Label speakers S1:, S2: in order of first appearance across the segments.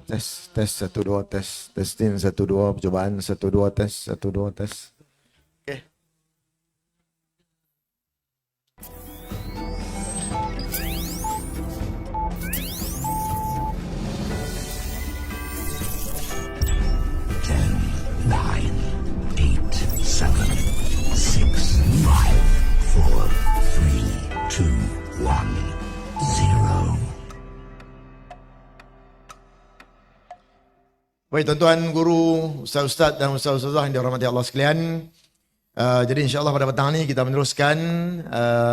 S1: Tes 1 2 tes testing 1 2 percobaan 1 2 tes 1 2 tes. Okey. Baik tuan-tuan guru, ustaz-ustaz dan ustaz-ustazah yang dirahmati Allah sekalian. Jadi insya-Allah pada petang ni kita meneruskan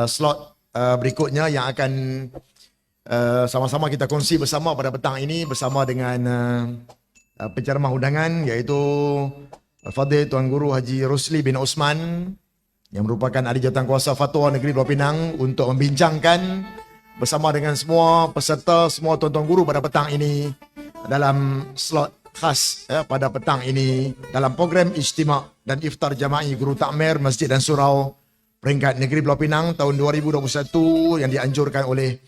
S1: slot berikutnya yang akan sama-sama kita kongsi bersama pada petang ini bersama dengan penceramah undangan iaitu Al-Fadhil Tuan Guru Haji Rusli bin Osman yang merupakan ahli jawatankuasa Fatwa Negeri Pulau Pinang untuk membincangkan bersama dengan semua peserta, semua tuan-tuan guru pada petang ini dalam slot khas pada petang ini dalam program Ijtima' dan Iftar Jama'i Guru Takmir Masjid dan Surau peringkat Negeri Pulau Pinang tahun 2021 yang dianjurkan oleh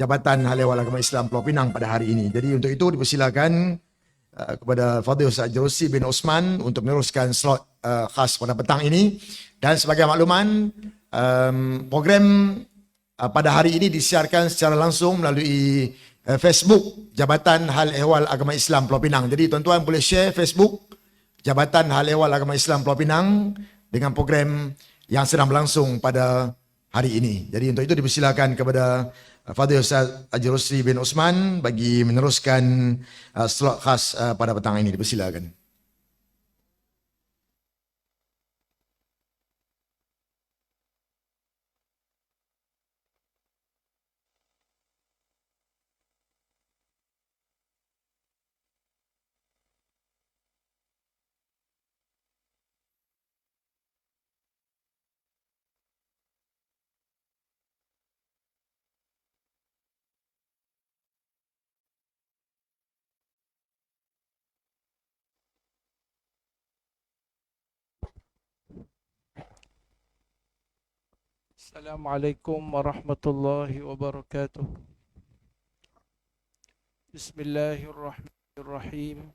S1: Jabatan Hal Ehwal Agama Islam Pulau Pinang pada hari ini. Jadi untuk itu dipersilakan kepada Fadhil Ustaz Rusli bin Osman untuk meneruskan slot khas pada petang ini. Dan sebagai makluman, program pada hari ini disiarkan secara langsung melalui Facebook Jabatan Hal Ehwal Agama Islam Pulau Pinang. Jadi tuan-tuan boleh share Facebook Jabatan Hal Ehwal Agama Islam Pulau Pinang dengan program yang sedang berlangsung pada hari ini. Jadi untuk itu dipersilakan kepada Fadhil Ustaz Haji Rusli bin Osman bagi meneruskan slot khas pada petang ini. Dipersilakan.
S2: Assalamualaikum warahmatullahi wabarakatuh. Bismillahirrahmanirrahim.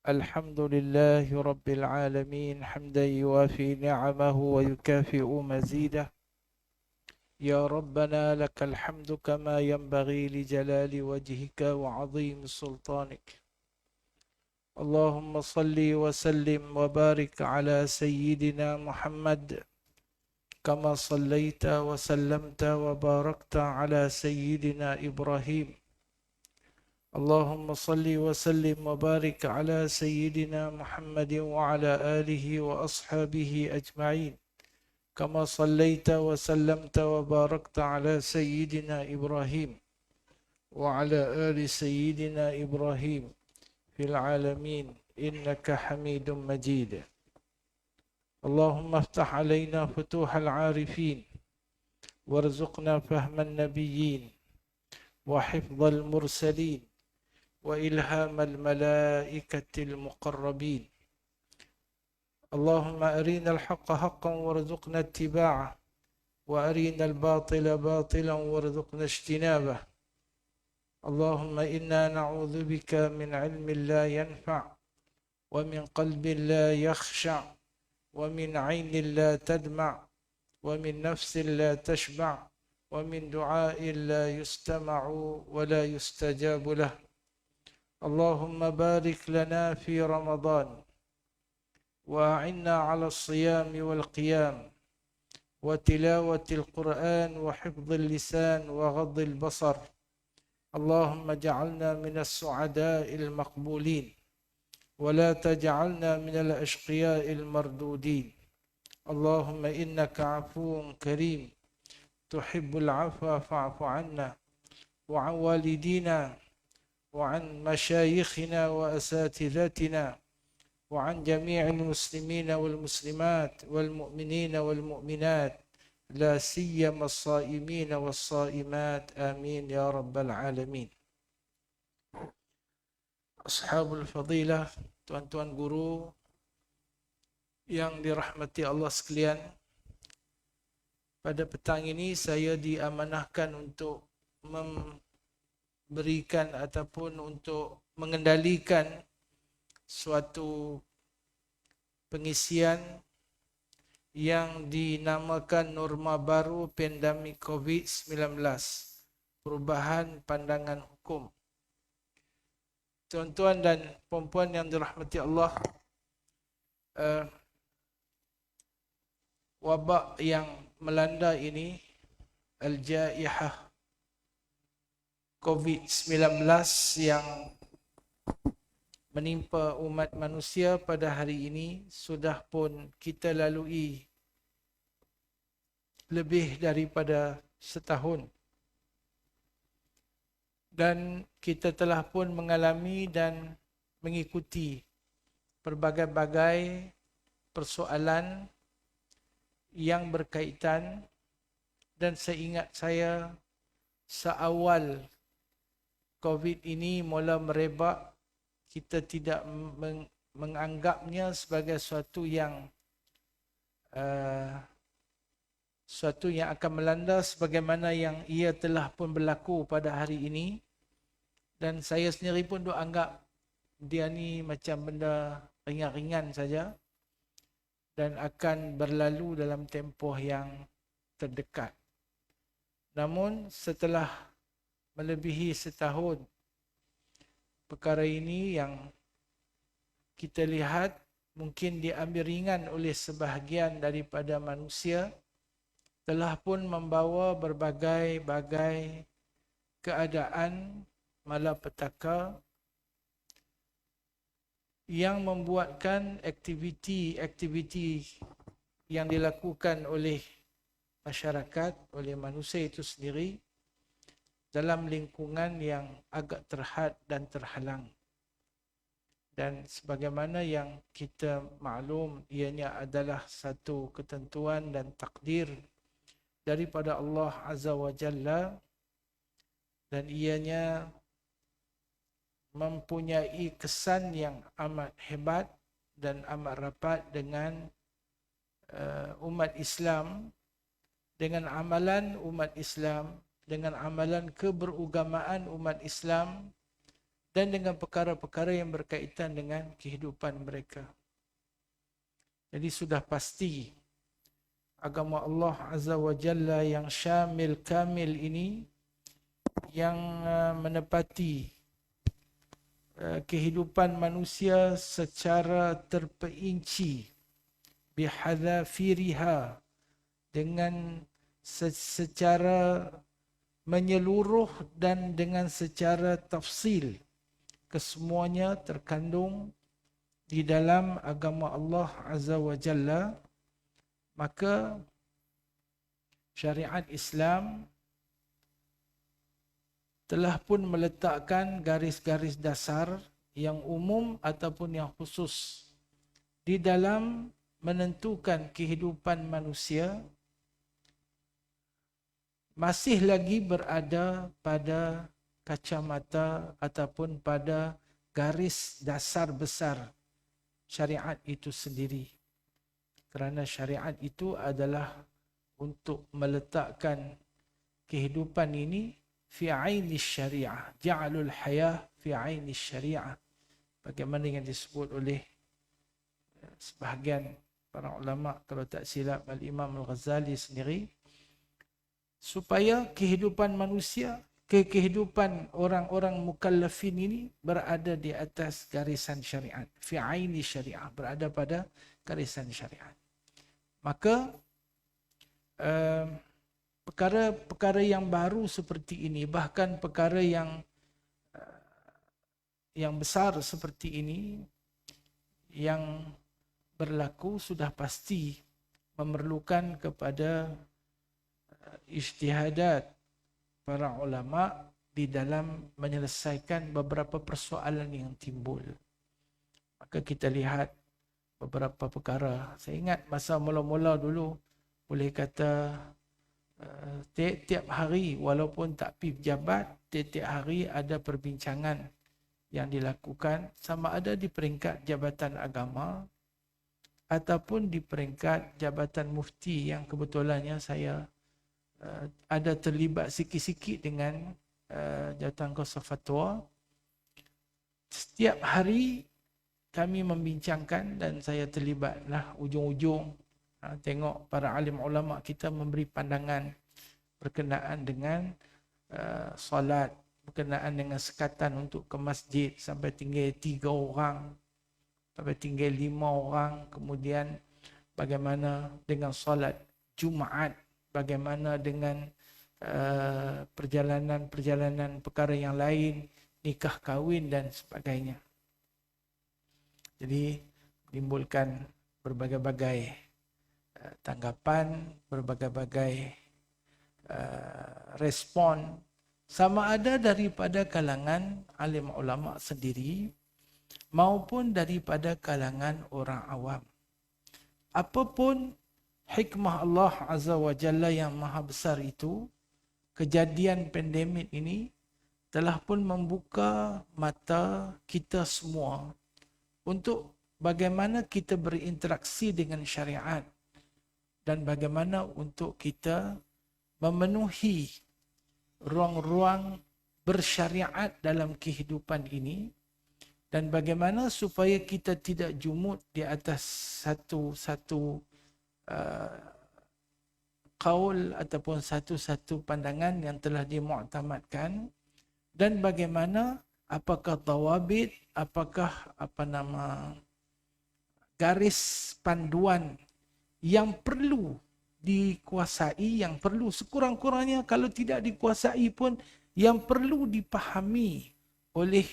S2: Alhamdulillahi rabbil alamin hamdan yuwafi ni'amahu wa yukafi'u mazidah. Ya Rabbana lakal hamdu kama yanbaghi li jalali wajhika wa 'azimi sultanik. Allahumma salli wa sallim wa barik ala sayyidina Muhammad كما صليت وسلمت وباركت على سيدنا إبراهيم. اللهم صل وسلم وبارك على سيدنا محمد وعلى آله وأصحابه أجمعين كما صليت وسلمت وباركت على سيدنا إبراهيم وعلى آل سيدنا إبراهيم في العالمين إنك حميد مجيد. اللهم افتح علينا فتوح العارفين وارزقنا فهم النبيين وحفظ المرسلين وإلهام الملائكة المقربين. اللهم أرنا الحق حقا وارزقنا اتباعه وأرنا الباطل باطلا وارزقنا اجتنابه. اللهم إنا نعوذ بك من علم لا ينفع ومن قلب لا يخشع ومن عين لا تدمع ومن نفس لا تشبع ومن دعاء لا يستمع ولا يستجاب له. اللهم بارك لنا في رمضان وأعنا على الصيام والقيام وتلاوة القرآن وحفظ اللسان وغض البصر. اللهم اجعلنا من السعداء المقبولين ولا تجعلنا من الأشقياء المردودين. اللهم إنك عفو كريم تحب العفو فاعف عنا وعن والدينا وعن مشايخنا وأساتذتنا وعن جميع المسلمين والمسلمات والمؤمنين والمؤمنات لا سيما الصائمين والصائمات آمين يا رب العالمين. Ashabul Fadilah, tuan-tuan guru yang dirahmati Allah sekalian, pada petang ini saya diamanahkan untuk memberikan ataupun untuk mengendalikan suatu pengisian yang dinamakan norma baru pandemik COVID-19, perubahan pandangan hukum. Tuan-tuan dan puan-puan yang dirahmati Allah, wabak yang melanda ini, al-jaihah COVID-19 yang menimpa umat manusia pada hari ini sudah pun kita lalui lebih daripada setahun. Dan kita telah pun mengalami dan mengikuti pelbagai-bagai persoalan yang berkaitan, dan seingat saya seawal COVID ini mula merebak, kita tidak menganggapnya sebagai suatu yang akan melanda sebagaimana yang ia telah pun berlaku pada hari ini. Dan saya sendiri pun duk anggap dia ni macam benda ringan-ringan saja dan akan berlalu dalam tempoh yang terdekat. Namun setelah melebihi setahun, perkara ini yang kita lihat mungkin diambil ringan oleh sebahagian daripada manusia, telah pun membawa berbagai-bagai keadaan malapetaka yang membuatkan aktiviti yang dilakukan oleh masyarakat, oleh manusia itu sendiri dalam lingkungan yang agak terhad dan terhalang. Dan sebagaimana yang kita maklum, ianya adalah satu ketentuan dan takdir daripada Allah Azza wa Jalla, dan ianya mempunyai kesan yang amat hebat dan amat rapat dengan umat Islam, dengan amalan umat Islam, dengan amalan keberugamaan umat Islam, dan dengan perkara-perkara yang berkaitan dengan kehidupan mereka. Jadi sudah pasti agama Allah Azza wa Jalla yang syamil kamil ini, yang menepati kehidupan manusia secara terperinci, bihadafiriha, dengan secara menyeluruh dan dengan secara tafsil. Kesemuanya terkandung di dalam agama Allah Azza wa Jalla. Maka syariat Islam telah pun meletakkan garis-garis dasar yang umum ataupun yang khusus di dalam menentukan kehidupan manusia, masih lagi berada pada kacamata ataupun pada garis dasar besar syariat itu sendiri. Kerana syariat itu adalah untuk meletakkan kehidupan ini fi aini syariah, ja'alul hayah fi aini syariah, bagaimana yang disebut oleh sebahagian para ulama, kalau tak silap Al-Imam Al-Ghazali sendiri, supaya kehidupan manusia, kehidupan orang-orang mukallafin ini berada di atas garisan syariat, fi aini syariah, berada pada garisan syariat. Maka perkara-perkara yang baru seperti ini, bahkan perkara yang besar seperti ini yang berlaku, sudah pasti memerlukan kepada ijtihadat para ulama di dalam menyelesaikan beberapa persoalan yang timbul. Maka kita lihat beberapa perkara. Saya ingat masa mula-mula dulu, boleh kata tiap-tiap hari, walaupun tak pergi pejabat, tiap-tiap hari ada perbincangan yang dilakukan, sama ada di peringkat jabatan agama ataupun di peringkat jabatan mufti, yang kebetulannya saya ada terlibat sikit-sikit dengan jabatan kuasa fatwa. Setiap hari kami membincangkan dan saya terlibatlah ujung-ujung tengok para alim ulama kita memberi pandangan berkenaan dengan solat, berkenaan dengan sekatan untuk ke masjid sampai tinggal 3 orang, sampai tinggal 5 orang, kemudian bagaimana dengan solat Jumaat, bagaimana dengan perjalanan-perjalanan perkara yang lain, nikah kahwin dan sebagainya. Jadi menimbulkan berbagai-bagai tanggapan, berbagai-bagai respon, sama ada daripada kalangan alim ulama sendiri maupun daripada kalangan orang awam. Apapun hikmah Allah Azza wa Jalla yang maha besar itu, kejadian pandemik ini telah pun membuka mata kita semua untuk bagaimana kita berinteraksi dengan syariat dan bagaimana untuk kita memenuhi ruang-ruang bersyariat dalam kehidupan ini, dan bagaimana supaya kita tidak jumut di atas satu qaul ataupun satu pandangan yang telah dimuktamadkan, dan bagaimana apakah tawabit, apakah garis panduan yang perlu dikuasai, yang perlu sekurang-kurangnya kalau tidak dikuasai pun yang perlu dipahami oleh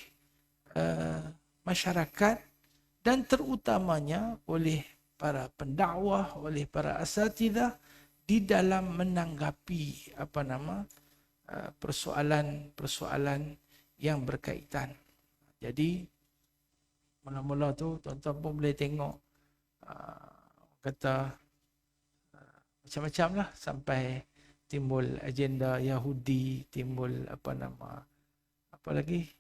S2: masyarakat dan terutamanya oleh para pendakwah, oleh para asatidzah di dalam menanggapi persoalan-persoalan yang berkaitan. Jadi mula-mula tu tuan-tuan pun boleh tengok kata macam-macam lah, sampai timbul agenda Yahudi, timbul apa lagi,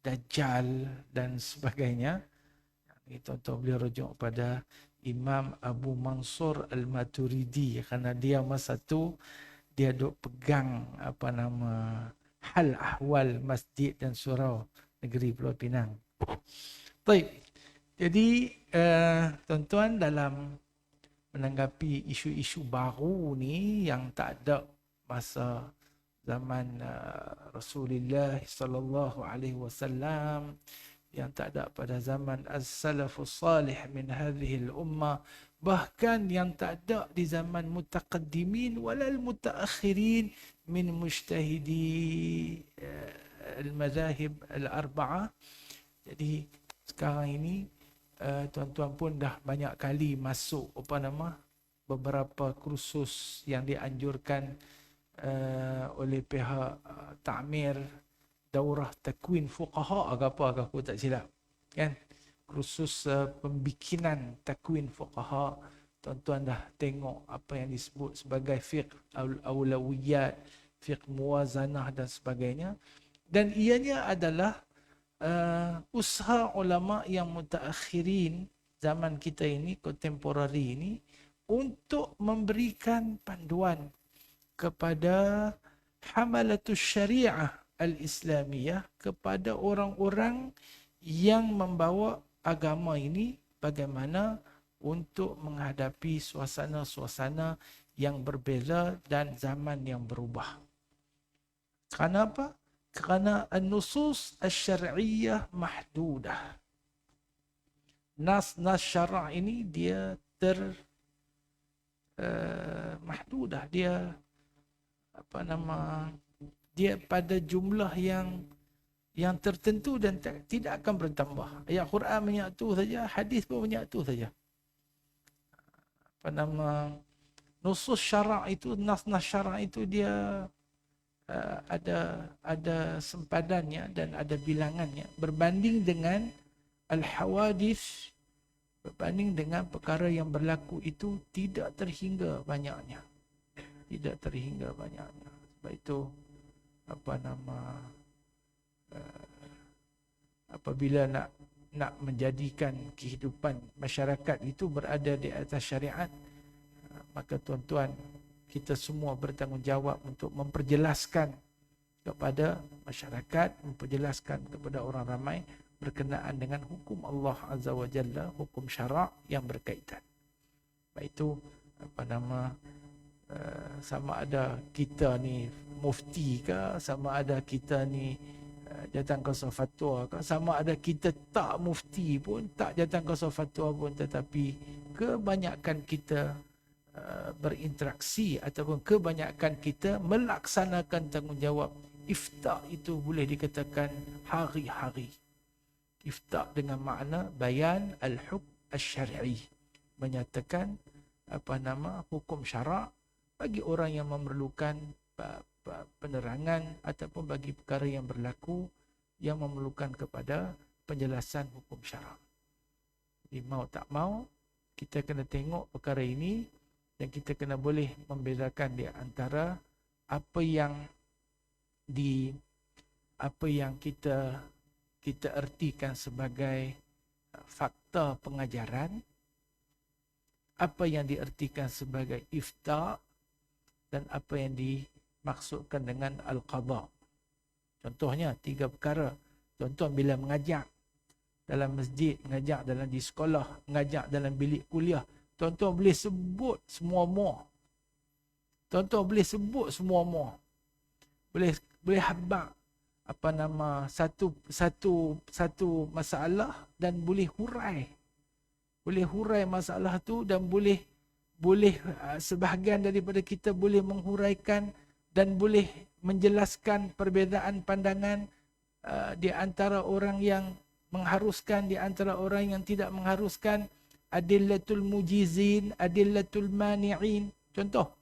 S2: Dajjal dan sebagainya. Ini tuan-tuan boleh rujuk pada Imam Abu Mansur Al-Maturidi, kerana dia masa tu dia duk pegang hal ahwal masjid dan surau negeri Pulau Pinang. Baik. Jadi tuan-tuan, dalam menanggapi isu-isu baru ni yang tak ada masa zaman Rasulullah sallallahu alaihi wasallam, yang tak ada pada zaman as-salafus salih min hadhihi al-ummah, bahkan yang tak ada di zaman mutaqaddimin walal mutaakhirin min mujtahidi al-madhahib al-arba'ah. Jadi sekarang ini tuan-tuan pun dah banyak kali masuk beberapa kursus yang dianjurkan oleh pihak Ta'mir, daurah takwin fuqaha ke aku tak silap kan, kursus pembikinan takwin fuqaha. Tuan-tuan dah tengok apa yang disebut sebagai fiqh aulawiyat, fiqh muwazanah dan sebagainya, dan ianya adalah usaha ulama yang mutaakhirin zaman kita ini, kontemporari ini, untuk memberikan panduan kepada hamalatus syariah al-islamiyah, kepada orang-orang yang membawa agama ini bagaimana untuk menghadapi suasana-suasana yang berbeza dan zaman yang berubah. Kenapa? Kerana an-nusus asy-syar'iyyah mahdudah. Nas-nas syara' ini dia mahdudah, dia dia pada jumlah yang tertentu dan tidak akan bertambah. Ayat Quran menyatu saja, hadis pun menyatu saja. Nusus syara' itu, nas-nas syara' itu dia ada sempadannya dan ada bilangannya, berbanding dengan al-hawadith, berbanding dengan perkara yang berlaku itu tidak terhingga banyaknya. Sebab itu apabila nak menjadikan kehidupan masyarakat itu berada di atas syariat, maka tuan-tuan, kita semua bertanggungjawab untuk memperjelaskan kepada masyarakat, memperjelaskan kepada orang ramai berkenaan dengan hukum Allah Azza wa Jalla, hukum syarak yang berkaitan. Baik itu sama ada kita ni mufti ke, sama ada kita ni jawatan kuasa fatwa ke, sama ada kita tak mufti pun, tak jawatan kuasa fatwa pun, tetapi kebanyakan kita berinteraksi ataupun kebanyakan kita melaksanakan tanggungjawab ifta itu boleh dikatakan hari-hari. Ifta dengan makna bayan al-hukm al-syar'i, menyatakan hukum syarak bagi orang yang memerlukan penerangan ataupun bagi perkara yang berlaku yang memerlukan kepada penjelasan hukum syarak. Jadi mau tak mau kita kena tengok perkara ini dan kita kena boleh membezakan di antara apa yang kita ertikan sebagai fakta pengajaran, apa yang diertikan sebagai ifta, dan apa yang dimaksudkan dengan al-qadha. Contohnya 3 perkara. Contoh bila mengajak dalam masjid, mengajak di sekolah, mengajak dalam bilik kuliah, tuan-tuan boleh sebut semua mu. Tuan-tuan boleh sebut semua mu. Boleh habaq satu masalah dan boleh hurai masalah tu, dan boleh sebahagian daripada kita boleh menghuraikan dan boleh menjelaskan perbezaan pandangan di antara orang yang mengharuskan, di antara orang yang tidak mengharuskan, adillatul mujizin, adillatul mani'in, contoh.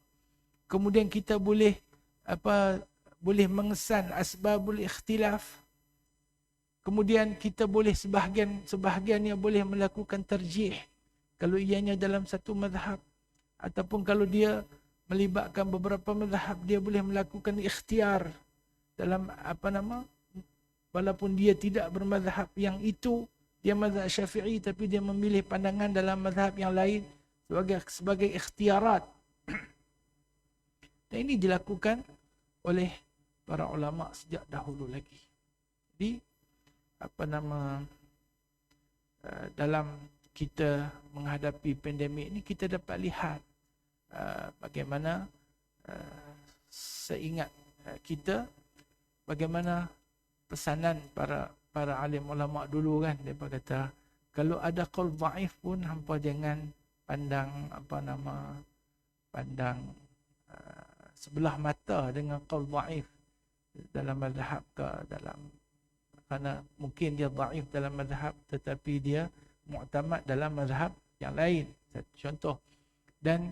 S2: Kemudian kita boleh mengesan asbabul ikhtilaf. Kemudian kita boleh sebahagiannya boleh melakukan tarjih kalau ianya dalam satu mazhab, ataupun kalau dia melibatkan beberapa mazhab, dia boleh melakukan ikhtiar dalam walaupun dia tidak bermazhab yang itu, dia mazhab Syafi'i, tapi dia memilih pandangan dalam mazhab yang lain sebagai ikhtiarat. Dan ini dilakukan oleh para ulama sejak dahulu lagi. Jadi dalam kita menghadapi pandemik ini, kita dapat lihat bagaimana seingat kita bagaimana pesanan para alim ulama dulu kan, mereka kata kalau ada qaul dhaif pun hampa jangan pandang sebelah mata dengan qaul dhaif dalam mazhab ke, kerana mungkin dia dhaif dalam mazhab tetapi dia mu'tamad dalam mazhab yang lain, contoh. Dan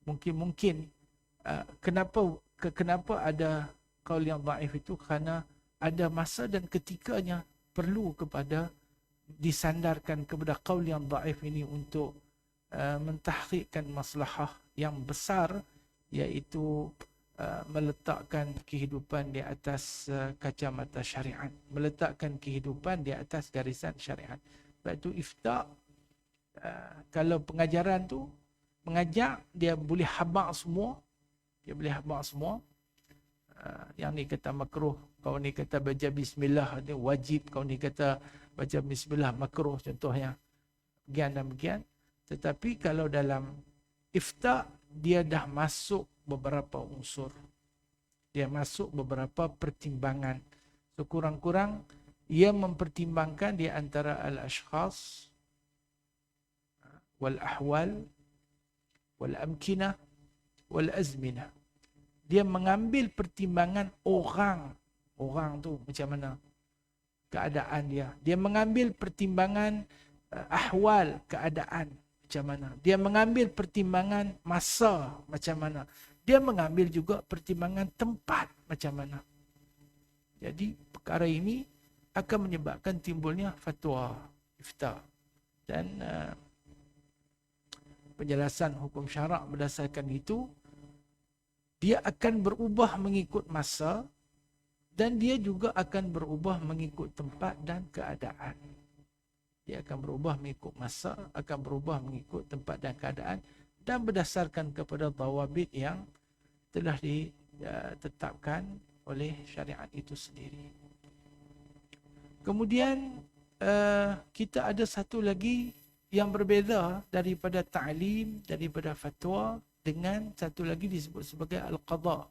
S2: mungkin kenapa ada qaul yang dhaif itu, kerana ada masa dan ketikanya perlu kepada disandarkan kepada qaul yang dhaif ini untuk mentahqiqkan maslahah yang besar, iaitu meletakkan kehidupan di atas kacamata syariat, meletakkan kehidupan di atas garisan syariat. Sebab itu ifta, kalau pengajaran tu mengajak, dia boleh habaq semua, yang ni kata makruh, kau ni kata baca bismillah ni wajib, kau ni kata baca bismillah makruh, contohnya bagian dan bagian. Tetapi kalau dalam ifta, dia dah masuk beberapa unsur, dia masuk beberapa pertimbangan. Sekurang-kurang ia mempertimbangkan di antara al-ashkhas wal ahwal wal amkinah wal azminah. Dia mengambil pertimbangan orang tu macam mana keadaan dia. Dia mengambil pertimbangan ahwal, keadaan macam mana. Dia mengambil pertimbangan masa macam mana. Dia mengambil juga pertimbangan tempat macam mana. Jadi perkara ini akan menyebabkan timbulnya fatwa ifta. Dan penjelasan hukum syarak berdasarkan itu, dia akan berubah mengikut masa dan dia juga akan berubah mengikut tempat dan keadaan. Dia akan berubah mengikut masa, akan berubah mengikut tempat dan keadaan, dan berdasarkan kepada dawabit yang telah ditetapkan oleh syariat itu sendiri. Kemudian kita ada satu lagi yang berbeza daripada ta'lim, daripada fatwa, dengan satu lagi disebut sebagai al-qadha.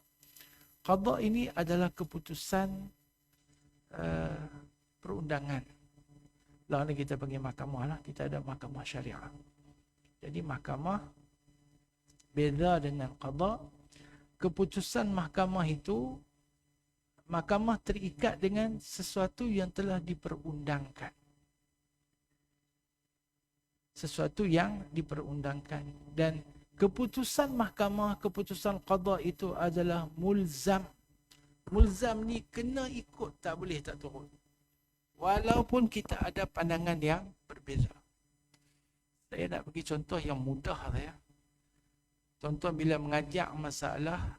S2: Qadha ini adalah keputusan perundangan. Lah ni kita pergi mahkamah lah, kita ada mahkamah syariah. Jadi mahkamah beza dengan qadha. Keputusan mahkamah itu, mahkamah terikat dengan sesuatu yang telah diperundangkan. Sesuatu yang diperundangkan. Dan keputusan mahkamah, keputusan qadha itu adalah mulzam. Mulzam ni kena ikut, tak boleh tak turun. Walaupun kita ada pandangan yang berbeza. Saya nak bagi contoh yang mudah saya. Contoh bila mengajak masalah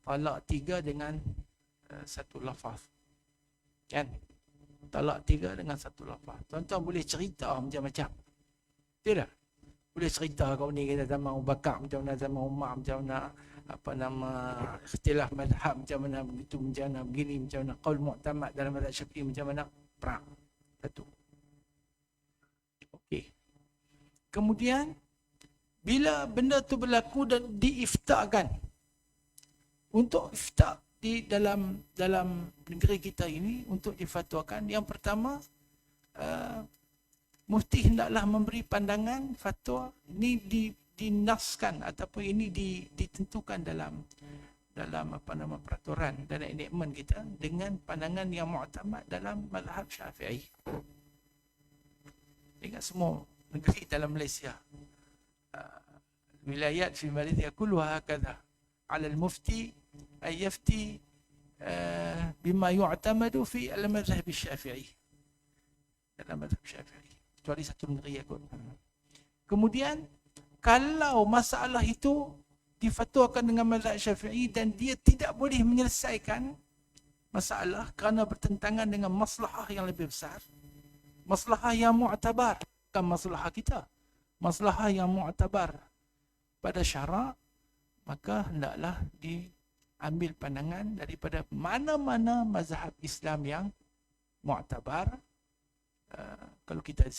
S2: talak 3 dengan satu lafaz. Kan? Talak 3 dengan satu lafaz. Tuan-tuan boleh cerita macam-macam. Tidak? Boleh cerita kau ni kita zaman Abu Bakar, macam mana zaman Umar, macam mana ikhtilaf mazhab, macam mana begitu, macam mana begini, macam mana qaul mu'tamad dalam mazhab Syafi'i, macam mana perang. Satu. Okey. Kemudian bila benda tu berlaku dan diiftakkan, untuk iftak di dalam negeri kita ini, untuk difatwakan, yang pertama mufti hendaklah memberi pandangan fatwa ini dinaskan ataupun ini ditentukan dalam peraturan dan enactment kita dengan pandangan yang mu'tamad dalam mazhab Syafi'i. Ingat semua negeri dalam Malaysia, wilayat fi Malaysia kulluha hakadha, 'ala al-mufti ay yafti bima yu'tamadu fi al-mazhab Syafi'i. Dalam mazhab Syafi'i. Kecuali satu negeri kot. Kemudian kalau masalah itu difatwakan dengan mazhab Syafi'i dan dia tidak boleh menyelesaikan masalah kerana bertentangan dengan maslahah yang lebih besar, maslahah yang mu'tabar, bukan maslahah kita, maslahah yang mu'tabar pada syarak, maka hendaklah diambil pandangan daripada mana-mana mazhab Islam yang mu'tabar. Kalau kita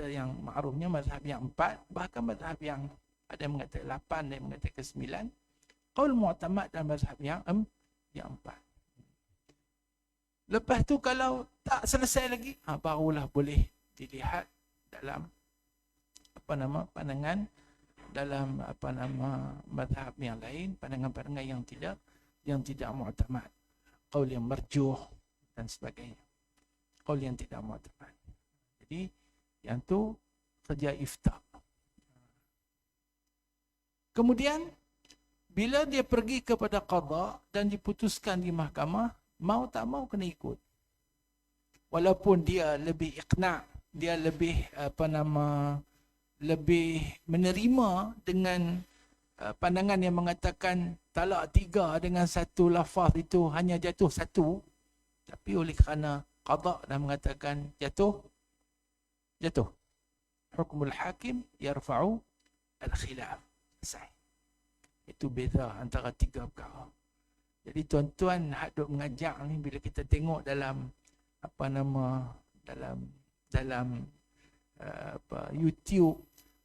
S2: yang ma'rufnya mazhab yang 4, bahkan mazhab yang ada yang mengatakan 8, ada yang mengatakan 9, qaul mu'tamad dan mazhab yang 4. Lepas tu kalau tak selesai lagi, barulah boleh dilihat dalam pandangan dalam mazhab yang lain, pandangan-pandangan yang tidak mu'tamad, qaul yang marjuh dan sebagainya. Qaul yang tidak mu'tamad. Jadi yang tu kerja iftak. Kemudian bila dia pergi kepada qadha dan diputuskan di mahkamah, mau tak mau kena ikut. Walaupun dia lebih iqna', dia lebih lebih menerima dengan pandangan yang mengatakan talak 3 dengan satu lafaz itu hanya jatuh satu, tapi oleh kerana qadha dan mengatakan jatuh. Hukmul hakim yarfa'u al-khilaf. Sahih. Itu beza antara 3 perkara. Jadi tuan-tuan hak duk mengajak ni, bila kita tengok dalam dalam YouTube,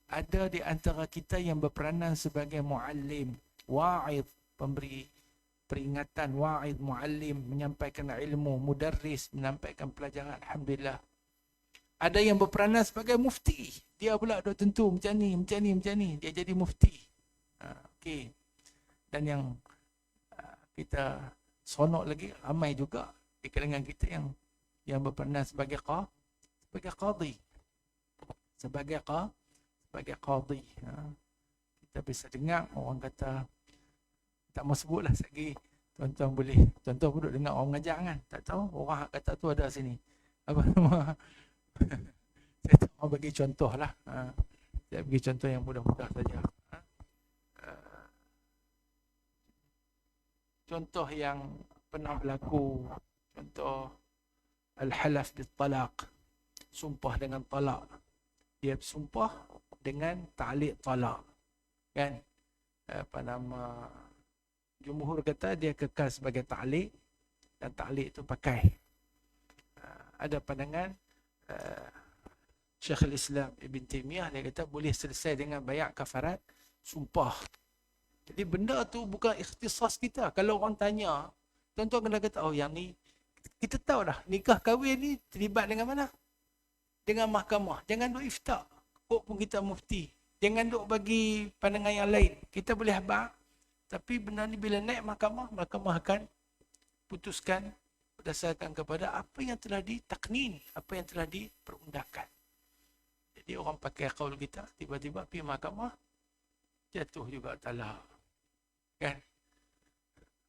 S2: ada di antara kita yang berperanan sebagai muallim, wa'id, pemberi peringatan, wa'id, muallim, menyampaikan ilmu, mudarris, menyampaikan pelajaran. Alhamdulillah. Ada yang berperanan sebagai mufti. Dia pula duk tentu macam ni. Dia jadi mufti. Okey. Dan yang kita sonok lagi, ramai juga di kalangan kita yang berperanan sebagai qadhi. Sebagai qadhi. Kita bisa dengar orang kata, tak mau sebutlah lagi. Tuan-tuan boleh, tuan-tuan duduk dengar orang mengajar kan. Tak tahu orang kata tu ada sini. Saya tak mau bagi contoh lah. Saya bagi contoh yang mudah-mudah saja. Contoh yang pernah berlaku, contoh al-halaf bil-talaq, sumpah dengan talak. Dia sumpah dengan ta'liq talak. Kan? Jumhur kata dia kekal sebagai ta'liq, dan ta'liq itu pakai. ada pandangan Syekhul Islam Ibn Taymiyah, dia kata boleh selesai dengan bayat kafarat sumpah. Jadi benda tu bukan ikhtisas kita. Kalau orang tanya, tuan-tuan kena kata, oh yang ni, kita tahu dah, nikah kahwin ni terlibat dengan mana? Dengan mahkamah. Jangan duk iftak. Kok pun kita mufti. Jangan duk bagi pandangan yang lain. Kita boleh habaq, tapi benda ni bila naik mahkamah, mahkamah akan putuskan berdasarkan kepada apa yang telah ditaknin, apa yang telah diperundangkan. Jadi orang pakai qaul kita, tiba-tiba pergi mahkamah, jatuh juga talak. Kan?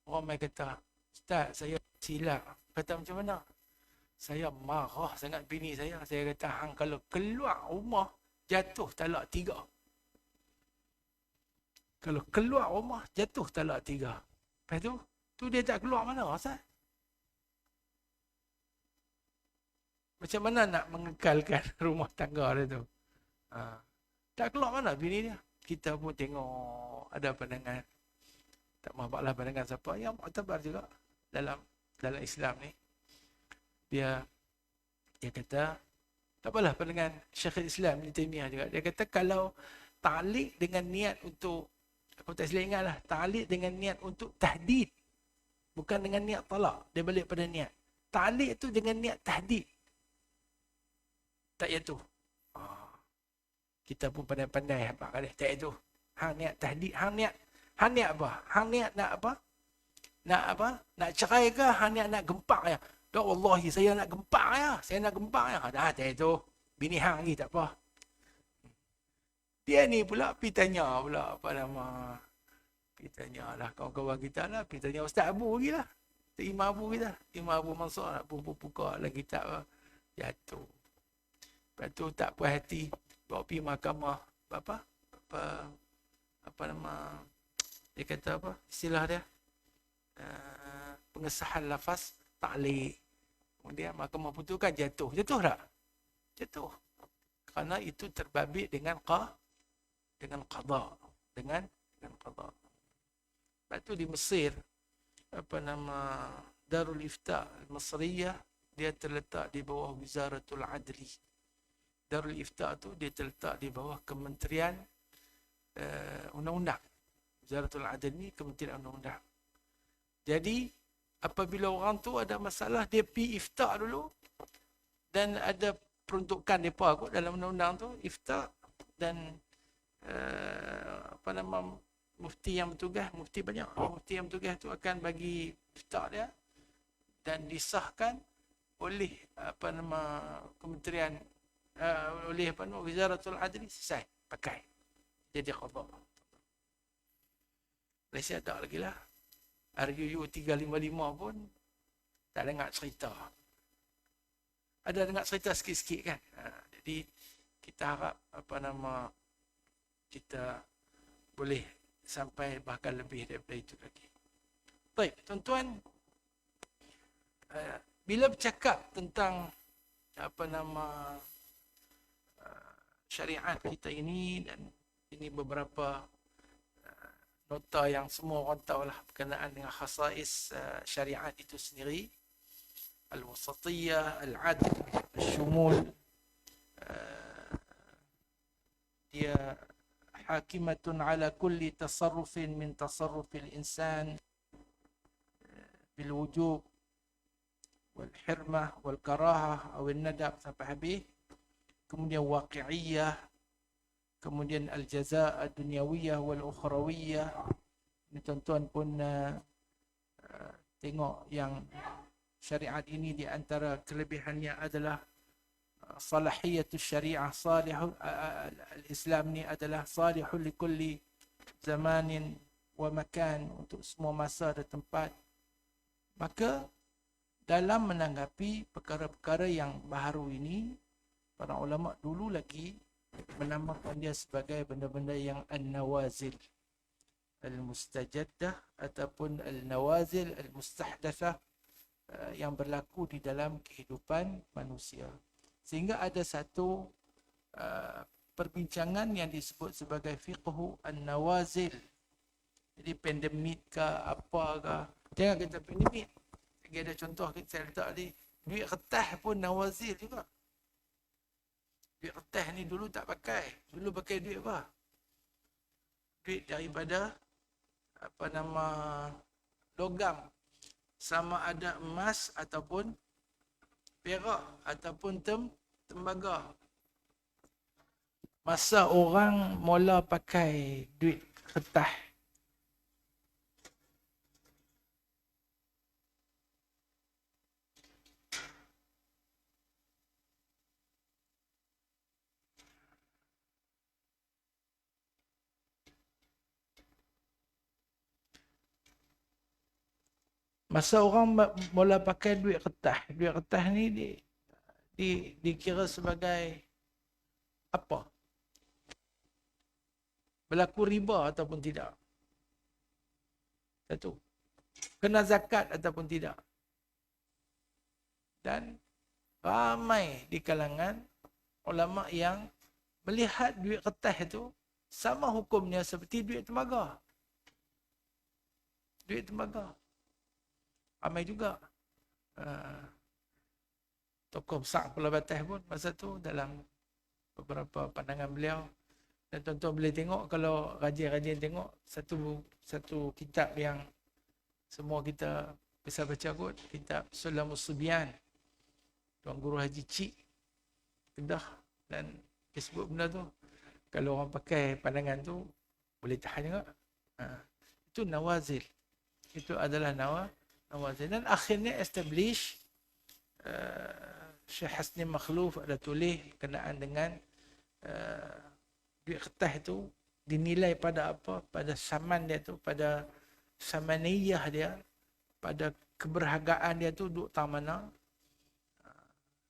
S2: Orang main kata, Ustaz, saya silap. Kata macam mana? Saya marah sangat bini saya. Saya kata, hang kalau keluar rumah, jatuh talak 3. Kalau keluar rumah, jatuh talak 3. Lepas tu dia tak keluar mana, Ustaz? Macam mana nak mengekalkan rumah tangga dia tu? Tak keluar mana bini dia? Kita pun tengok ada pandangan. Tak maaflah pandangan siapa yang muktabar juga dalam Islam ni. Dia kata, tak apalah pandangan Syekhul Islam Ibn Taymiyah juga. Dia kata kalau ta'liq dengan niat untuk, aku tak silap ingat lah, ta'liq dengan niat untuk tahdid, bukan dengan niat talak. Dia balik pada niat. Ta'liq tu dengan niat tahdid, tak jatuh. Kita pun pandai-pandai apa kali tak jatuh. Hang niat tahdid, hang niat apa? Hang niat nak apa? Nak apa? Nak cerai ke? Hang niat nak gempak ya? Tak, wallahi saya nak gempak ya. Saya nak gempak ya. Dah tak jatuh. Bini hang lagi tak apa. Dia ni pula pergi tanya pula apa nama. Pergi tanya lah kawan-kawan kita lah. Pergi tanya Ustaz Abu lagi lah. Imam Abu kita. Imam Abu Mansur nak buka lagi kitab lah. Jatuh. Lepas tu tak puas hati. Bawa pergi mahkamah. Apa nama. Dia kata apa? Istilah dia. Pengesahan lafaz ta'liq. Kemudian mahkamah putuskan jatuh. Jatuh tak? Jatuh. Kerana itu terbabit dengan qada. Dengan qada. Lepas tu di Mesir, apa nama, Darul Ifta Al-Masriyah, dia terletak di bawah Wizaratul Adli. Darul Ifta tu dia terletak di bawah Kementerian Undang-Undang. Wizaratul Adli ni Kementerian Undang-Undang. Jadi apabila orang tu ada masalah, dia pergi ifta dulu, dan ada peruntukan mereka kot dalam undang-undang tu, ifta, dan apa nama, mufti yang bertugas, mufti yang bertugas tu akan bagi ifta dia dan disahkan oleh apa nama kementerian, oleh apa nama Wizaratul Adli, selesai pakai jadi qada. Malaysia tak lagi lah. RUU 355 pun tak dengar cerita. Ada dengar cerita sikit-sikit kan. Jadi kita harap apa nama, kita boleh sampai bahkan lebih daripada itu lagi. Baik, tuan-tuan, bila bercakap tentang apa nama syariat kita ini, dan ini beberapa nota yang semua orang tahu lah berkenaan dengan khasais syariat itu sendiri. Al-wasatiyah, al-adl, al-shumul, dia hakimatun ala kulli tasarrufin min tasarrufil insan bil wujub wal hirmah wal karahah atau nadab sampai habis. Kemudian waqi'iyah, kemudian al-jaza' ad-dunyawiyah wal-ukhrawiyah. Ini tuan-tuan pun tengok yang syariat ini di antara kelebihannya adalah salahiyatus syariah, salihul al-Islam ni adalah salihul likulli zamanin wa makan, untuk semua masa dan tempat. Maka dalam menanggapi perkara-perkara yang baharu ini, para ulama dulu lagi menamakan dia sebagai benda-benda yang an-nawazil al-mustajaddah ataupun al-nawazil al-mustahdathah, yang berlaku di dalam kehidupan manusia. Sehingga ada satu perbincangan yang disebut sebagai fiqhu an-nawazil. Jadi pandemik ke apa ke, jangan kata pandemik. Lagi ada contoh saya letak tadi, Duit kertas pun nawazil juga. Duit kertas ni dulu tak pakai. Dulu pakai duit apa? Duit daripada apa nama logam. Sama ada emas ataupun perak ataupun tembaga. Masa orang mula pakai duit kertas, masa orang mula pakai duit kertas ni dikira sebagai apa? Berlaku riba ataupun tidak? Satu. Kena zakat ataupun tidak? Dan ramai di kalangan ulama yang melihat duit kertas itu sama hukumnya seperti duit tembaga. Duit tembaga. Ramai juga. Tokoh besar Pulau Batas pun masa tu dalam beberapa pandangan beliau. Dan tuan-tuan boleh tengok kalau rajin-rajin tengok satu kitab yang semua kita bisa baca kot, kitab Sulamus Subyan, Tuan Guru Haji Cik Kedah, dan Facebook benda tu. Kalau orang pakai pandangan tu boleh tahan juga. Itu nawazil. Itu adalah nawazil. Dan akhirnya establish Syekh Hasni Makhluf ada tulis berkenaan dengan duit kertas itu dinilai pada apa? Pada saman dia tu, pada samaniyah dia, pada keberhargaan dia tu duduk tang mana.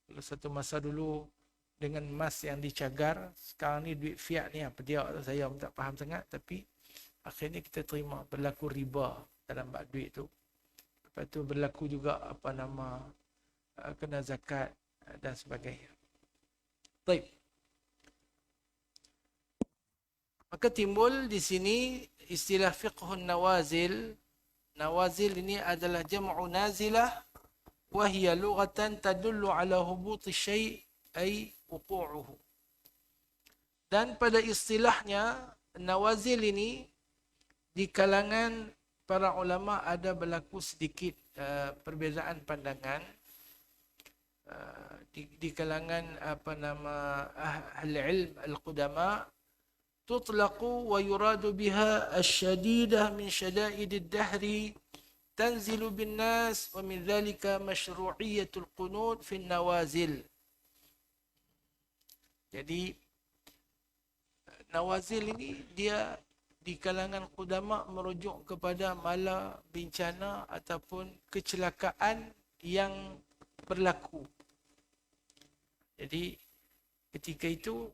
S2: Kalau satu masa dulu dengan emas yang dicagar, sekarang ni duit fiat ni apa dia saya tak faham sangat, tapi akhirnya kita terima berlaku riba dalam bab duit tu. Lepas tu berlaku juga apa nama kena zakat dan sebagainya. Baik. Maka timbul di sini istilah fiqhun nawazil. Nawazil ini adalah jam'u nazilah wa hiya lughatan tadullu ala hubuti syai' ay wuqu'uhu. Dan pada istilahnya nawazil ini di kalangan para ulama ada berlaku sedikit perbezaan pandangan. Di kalangan apa nama ahli ilm al-qudama tutlaqu wa yuradu biha ash-shadidah min shada'id ad-dahri tanzilu bin nas wa min dhalika mashru'iyyatul qunut fi nawazil. Jadi nawazil ini dia di kalangan qudama merujuk kepada mala bencana ataupun kecelakaan yang berlaku. Jadi ketika itu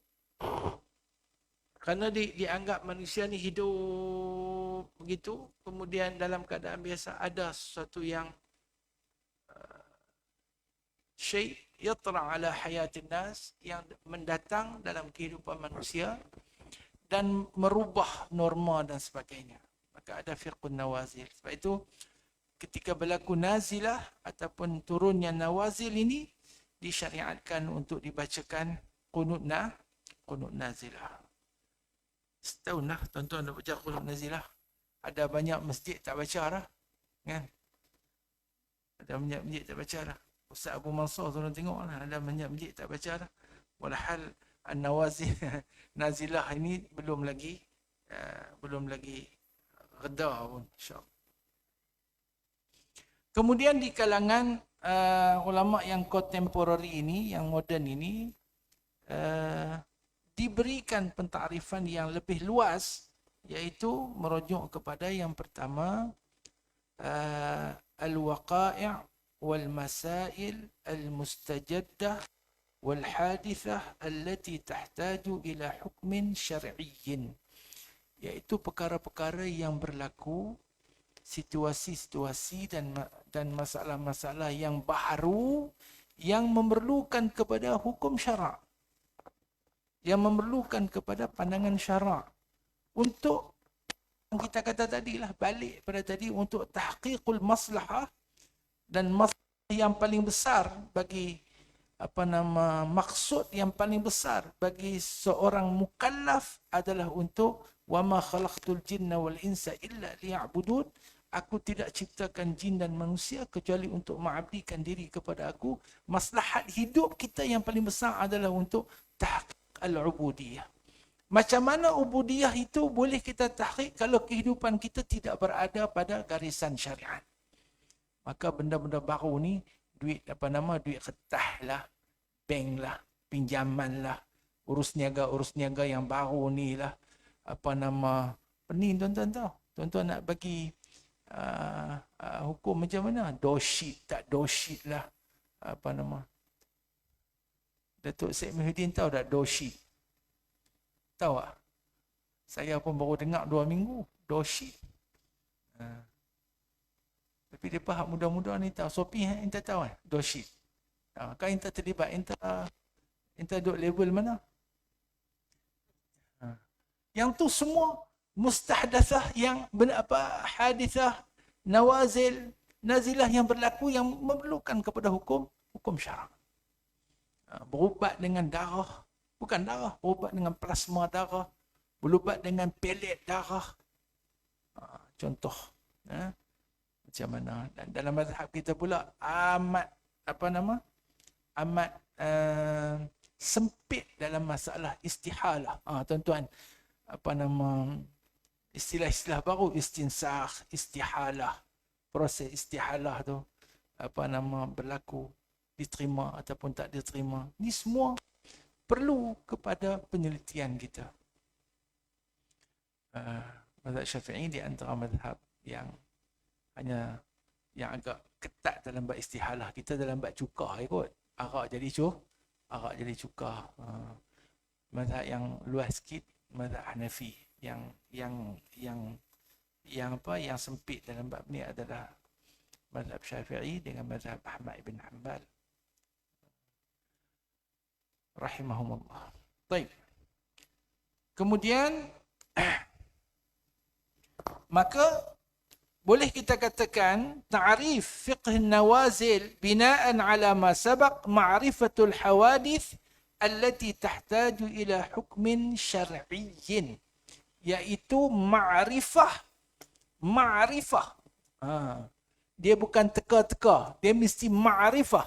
S2: kerana dianggap manusia ni hidup begitu, kemudian dalam keadaan biasa ada sesuatu yang syai' yatra ala hayatin nas yang mendatang dalam kehidupan manusia dan merubah norma dan sebagainya. Maka ada firqun nawazil. Sebab itu ketika berlaku nazilah ataupun turunnya nawazil ini disyariatkan untuk dibacakan qunut nazilah. Setahun lah tuan-tuan nak baca qunut nazilah. Ada banyak masjid tak baca lah. Kan? Ada banyak masjid tak baca lah. Ustaz Abu Mansur tuan tengok lah. Ada banyak masjid tak baca lah. Walhal an-nawazil nazilah ini belum lagi reda pun insya-Allah. Kemudian di kalangan ulama yang kontemporari ini, yang moden ini, diberikan pentakrifan yang lebih luas, iaitu merujuk kepada yang pertama al-waqai' wal masail al-mustajaddah wal hadithah allati tahtaju ila hukmin syar'iyyin, iaitu perkara-perkara yang berlaku, situasi-situasi dan masalah-masalah yang baru yang memerlukan kepada hukum syarak, yang memerlukan kepada pandangan syarak untuk yang kita kata tadilah, balik pada tadi, untuk tahqiqul maslahah dan yang paling besar bagi maksud yang paling besar bagi seorang mukallaf adalah untuk wa ma khalaqtul jinna wal insa illa liya'budun. Aku tidak ciptakan jin dan manusia kecuali untuk mengabdikan diri kepada aku. Maslahat hidup kita yang paling besar adalah untuk tahqiq al-ubudiyah. Macam mana ubudiyah itu boleh kita tahqiq kalau kehidupan kita tidak berada pada garisan syariat? Maka benda-benda baru ni, duit duit kertas lah, bank lah, pinjaman lah, urus niaga yang baru ni lah, pening tuan-tuan tahu. Tuan-tuan nak bagi hukum macam mana? Doshit tak doshit lah. Datuk Syed Muhyiddin tahu tak doshit? Tahu tak? Saya pun baru dengar 2 minggu. Doshit. Tapi dia faham muda-muda ni tahu. Sopi ente tahu kan? Doshit. Kan ente terlibat. Ente duduk level mana? Yang tu semua mustahdathah yang hadithah, nawazil, nazilah yang berlaku yang memerlukan kepada hukum syarak. Berubat dengan darah, bukan darah, berubat dengan plasma darah, berubat dengan pelet darah. Contoh, macam mana? Dan dalam mazhab kita pula amat sempit dalam masalah istihalah. Tuan-tuan, istilah-istilah baru, istinsakh, istihalah. Proses istihalah tu berlaku, diterima ataupun tak diterima. Ni semua perlu kepada penelitian kita. Mazhab Syafi'i di antara mazhab yang agak ketat dalam bab istihalah. Kita dalam bab cukah kot. Arak jadi cukah. Mazhab yang luas sikit mazhab Hanafi, yang sempit dalam bab ni adalah mazhab Syafi'i dengan mazhab Ahmad ibn Hanbal rahimahumullah. Baik. Kemudian maka boleh kita katakan ta'rif fiqh nawazil bina'an ala ma sabaq ma'rifatul hawadith allati tahtaju ila hukmin syar'iyyin, iaitu ma'rifah. Dia bukan teka-teka, dia mesti ma'rifah.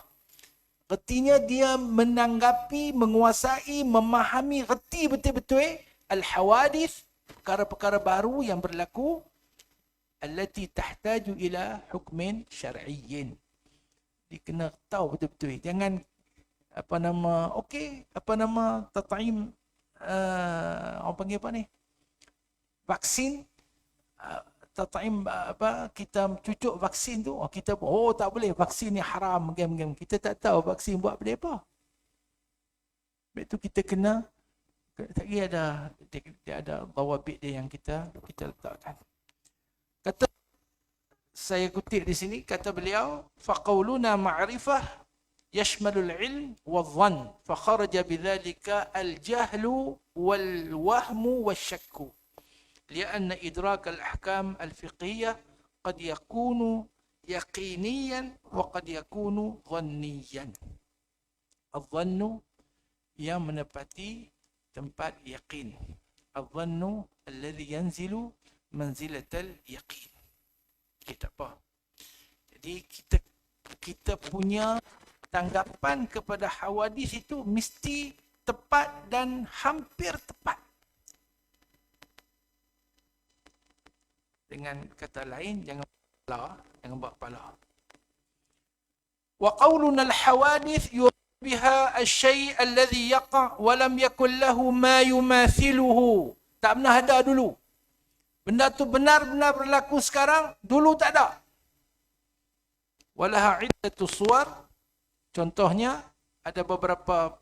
S2: Artinya dia menanggapi, menguasai, memahami, reti betul-betul al-hawadith, perkara-perkara baru yang berlaku, allati tahtaju ila hukmin syar'iyyin. Dia kena tahu betul-betul. Jangan tat'im, orang panggil apa ni? Vaksin, tat'im kita cucuk vaksin tu, kita tak boleh, vaksin ni haram, game. Kita tak tahu vaksin buat apa. Sebab tu kita kena dia ada dawabit dia yang kita letakkan. Kata, saya kutip di sini, kata beliau, faqauluna ma'rifah yashmalul ilm wadh-dhann fa kharaja bidzalika al-jahlu wal-wahmu wasyakku lianna idrak al-ahkam al-fiqhiyyah qad yakunu yaqiniyan wa qad yakunu dhanniyan. Adh-dhannu yang menepati tempat yaqin, adh-dhannu alladhi yanzilu manzilatal yaqin. Tak apa. Jadi kita punya tanggapan kepada hawadis itu mesti tepat dan hampir tepat. Dengan kata lain, jangan buat kepala. Wa qawluna al-hawadith biha al-shay' alladhi yaqa' wa lam yakul lahu ma yumathiluhu. Tak pernah ada dulu. Benda tu benar-benar berlaku sekarang, dulu tak ada. Walaha iddatu suwar. Contohnya ada beberapa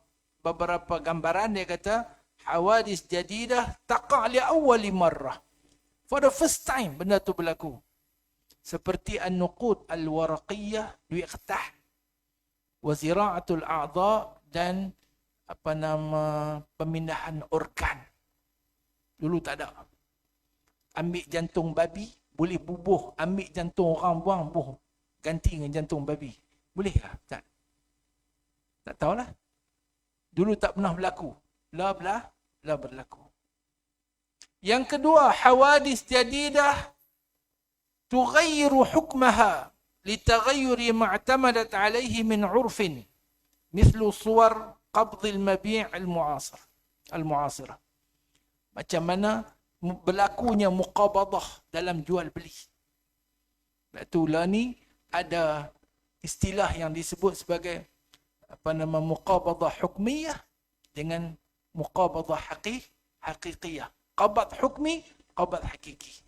S2: gambaran. Dia kata hawadis jadidah taqa' li awwali marrah. For the first time benda tu berlaku. Seperti an-nuqud al-waraqiyah, duit kertas, wa zira'atul a'dha, dan pemindahan organ. Dulu tak ada. Ambil jantung babi, boleh bubuh. Ambil jantung orang buang, ganti dengan jantung babi. Boleh lah? Tak tahulah. Dulu tak pernah berlaku. La berlaku. Yang kedua, hawadis jadidah tughayyiru hukmaha litaghayyuri ma'tamadat alaihi min urfin mislu suwar qabd al-mabi' al-mu'asirah. Macam mana berlakunya muqabadah dalam jual beli. Sebab itulah ni ada istilah yang disebut sebagai muqabadah hukmiyah dengan muqabadah haqiqiyah. Qabad hukmi, qabad hakiki.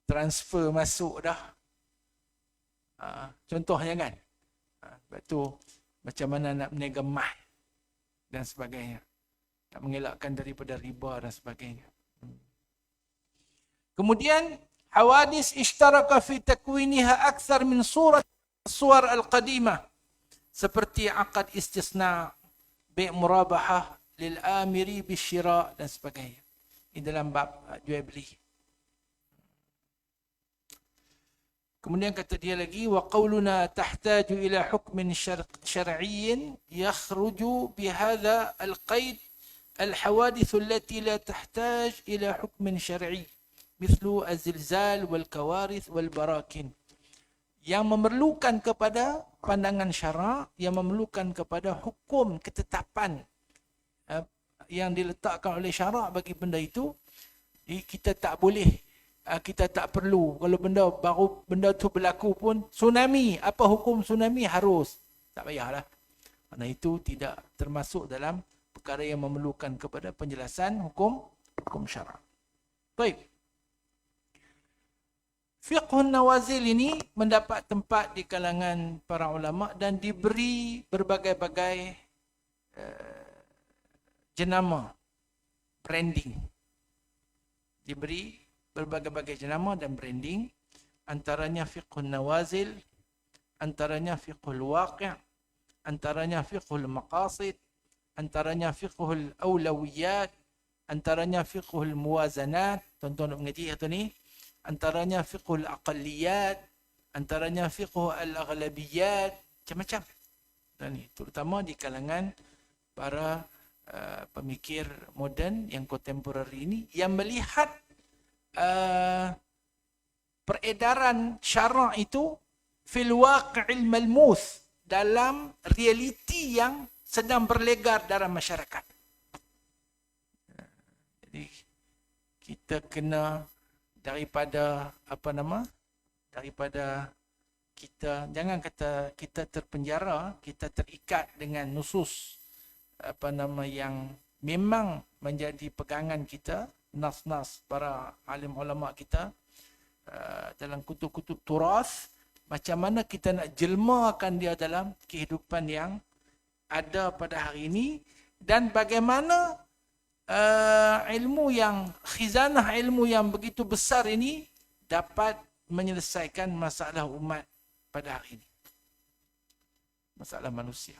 S2: Transfer masuk dah. Contohnya kan. Sebab tu macam mana nak berniaga emas dan sebagainya. Nak mengelakkan daripada riba dan sebagainya. Kemudian hawadis ishtaraka fi takwiniha akthar min suwar al-qadimah. Seperti akad istisna, bi' murabahah lil amiri bisyira dan sebagainya. Ini dalam bab jual beli. Kemudian kata dia lagi, wa qawluna tahtaju ila hukmin syar'iyyin yakhruju bihadha al-qaid al-hawadith allati la tahtaj ila hukmin syar'i mithlu az-zilzal wal kawarith wal barakin. Yang memerlukan kepada pandangan syarak, yang memerlukan kepada hukum ketetapan yang diletakkan oleh syarak bagi benda itu, kita tak boleh, kita tak perlu. Kalau benda tu berlaku pun, tsunami, apa hukum tsunami harus, tak payahlah. Kerana itu tidak termasuk dalam perkara yang memerlukan kepada penjelasan hukum syarak. Baik. Fiqhun nawazil ini mendapat tempat di kalangan para ulama dan diberi berbagai-bagai jenama, branding. Diberi berbagai-bagai jenama dan branding. Antaranya fiqhun nawazil, antaranya fiqhul waqi', antaranya fiqhul maqasid, antaranya fiqhul awlawiyat, antaranya fiqhul muwazanat. Tuan-tuan nak mengaji atau ni? Antaranya fiqhul aqalliyat, antaranya fiqhul al-aghlabiyat, macam-macam. Dan ini terutama di kalangan para pemikir moden yang kontemporari ini yang melihat peredaran syarak itu fil waqi'il malmus, dalam realiti yang sedang berlegar dalam masyarakat. Jadi kita kena daripada kita, jangan kata kita terpenjara, kita terikat dengan nusus yang memang menjadi pegangan kita, nas-nas para alim ulama kita dalam kutub-kutub turas. Macam mana kita nak jelmakan dia dalam kehidupan yang ada pada hari ini, dan bagaimana khizanah ilmu yang begitu besar ini dapat menyelesaikan masalah umat pada hari ini. Masalah manusia.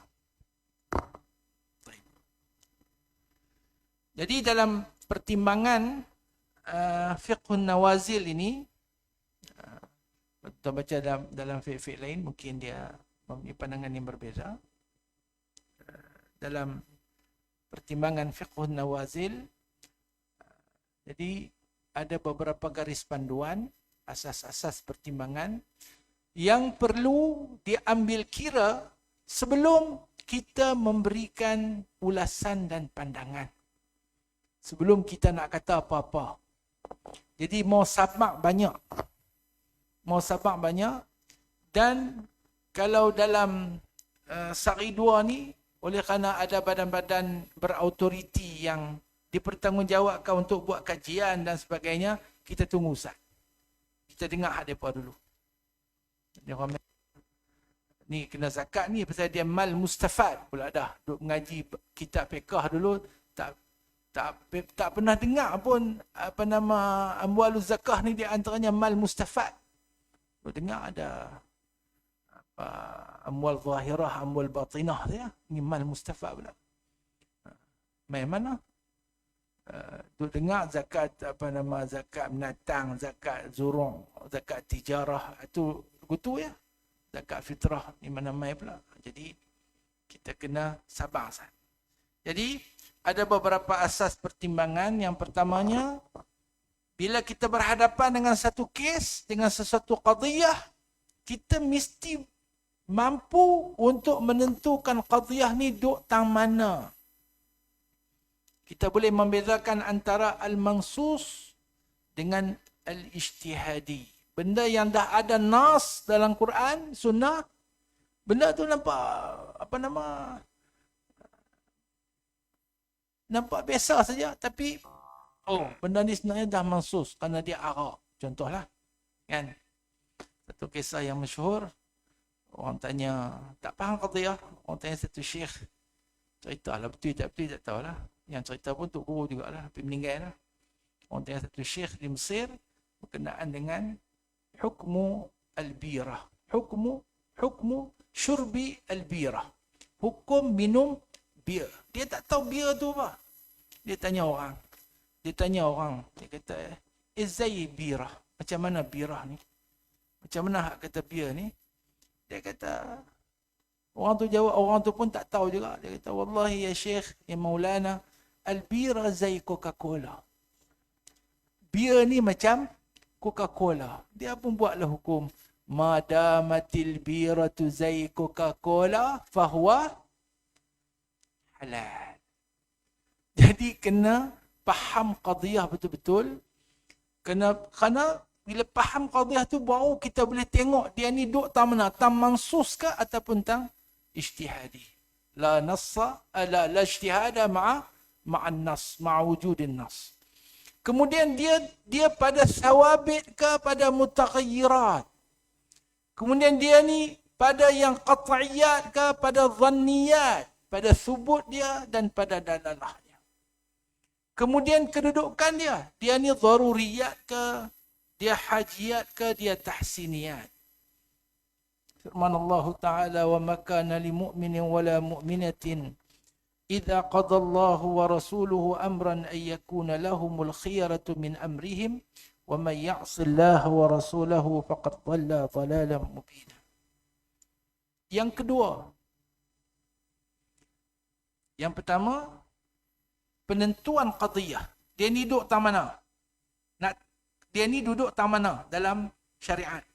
S2: Jadi dalam pertimbangan fiqhun nawazil ini, kita baca dalam fiqh lain, mungkin dia mempunyai pandangan yang berbeza. Dalam pertimbangan fiqhun nawazil, jadi ada beberapa garis panduan, asas-asas pertimbangan yang perlu diambil kira sebelum kita memberikan ulasan dan pandangan, sebelum kita nak kata apa-apa. Jadi mau sabak banyak, dan kalau dalam sari dua ni, oleh kerana ada badan-badan berautoriti yang dipertanggungjawabkan untuk buat kajian dan sebagainya, kita tunggu Ustaz. Kita dengar hak mereka dulu. Ni kena zakat ni pasal dia mal mustafad pula dah. Duk mengaji kitab fiqh dulu, tak pernah dengar pun amwaluz zakah ni di antaranya mal mustafad. Duk dengar ada amwal zahirah, amwal batinah dia. Ni mal mustafad pula. Main mana? duk dengar zakat zakat binatang, zakat zurung, zakat tijarah, itu gutu ya. Zakat fitrah ni mana mai pula. Jadi kita kena sabar sah. Jadi ada beberapa asas pertimbangan. Yang pertamanya, bila kita berhadapan dengan satu kes, dengan sesuatu qadiyah, kita mesti mampu untuk menentukan qadiyah ni duk tang mana. Kita boleh membezakan antara al-mansus dengan al-ijtihadi. Benda yang dah ada nas dalam Quran, sunnah, benda tu nampak nampak biasa saja, tapi benda ni sebenarnya dah mansus kerana dia arah. Contohlah, kan? Satu kisah yang masyhur, orang tanya, tak faham qadiyah, orang tanya satu syekh, ceritalah betul tak tahulah. Yang cerita pun Tok Guru jugalah, tapi meninggal lah. Orang tanya satu syekh di Mesir berkenaan dengan hukmu al-birah. Hukmu syurbi al-birah. Hukum minum bir. Dia tak tahu bir tu apa. Dia tanya orang. Dia kata, izai birah. Macam mana birah ni? Macam mana hak kata bir ni? Dia kata, orang tu jawab, orang tu pun tak tahu juga. Dia kata, wallahi ya syekh, ya maulana, al-bira zai Coca-Cola. Bir ni macam Coca-Cola. Dia pun buatlah hukum. Madamatil biratu zai Coca-Cola, fahuwa halal. Jadi kena faham qadiyah betul-betul. Kerana bila faham qadiyah tu, baru kita boleh tengok dia ni duk tam mana. Tam mansus ke ataupun tam ijtihadi. La nassa, la ijtihada ma'an nas, ma'wujudin nas. Kemudian dia pada sawabit ke pada mutaghayyirat. Kemudian dia ni pada yang qat'iyat ke pada dhanniyat, pada subut dia dan pada dalalahnya. Kemudian kedudukan dia ni daruriyat ke, dia hajiyat ke, dia tahsiniyat. Firman Allah Ta'ala, wa makana li mu'minin wala mu'minatin idza qada Allah wa rasuluhu amran ay yakuna lahumul khiyaratu min amrihim wa man ya'si Allah wa rasulahu faqad dhalla dhalalan mubina. Yang kedua, yang pertama, penentuan qadiyah. Dia ni duduk tang mana? Dia ni duduk tang mana dalam syariat?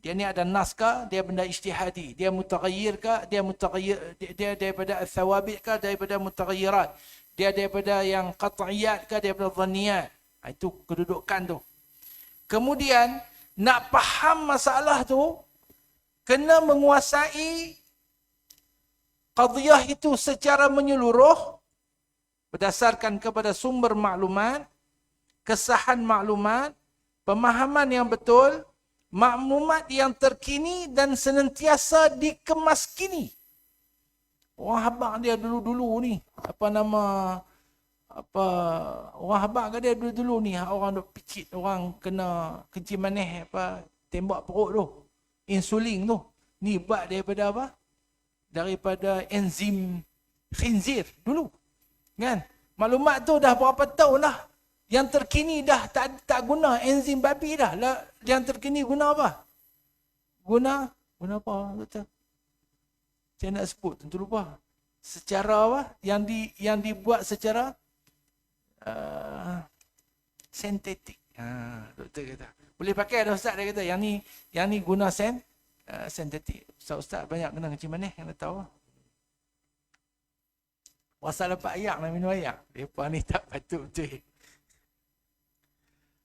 S2: Dia ni ada nas ke? Dia benda ijtihadi. Dia mutaghayyir ke? Dia daripada al-thawabit ke? Daripada mutaghayyirat. Dia daripada yang qat'iyat ke? Daripada dhanniyat. Itu kedudukan tu. Kemudian, nak faham masalah tu, kena menguasai qadiyah itu secara menyeluruh, berdasarkan kepada sumber maklumat, kesahan maklumat, pemahaman yang betul, maklumat yang terkini dan senantiasa dikemaskini. Orang habaq dia dulu-dulu ni, orang habaq ke dia dulu-dulu ni, orang duk picit, orang kena kencing manis tembak perut tu, insulin tu. Ni buat daripada apa? Daripada enzim khinzir dulu. Kan? Maklumat tu dah berapa tahun dah. Yang terkini dah tak guna enzim babi dah. Yang terkini guna apa? Guna apa? Betul. Saya nak sebut, tentu lupa. Secara apa? Yang dibuat secara sintetik. Doktor kata. Boleh pakai dah Ustaz, dia kata. Yang ni guna sintetik. Ustaz banyak kena kencing manis, kena tahu. Pasal dapat ayak nak minum ayak. Mereka ni tak patut betul.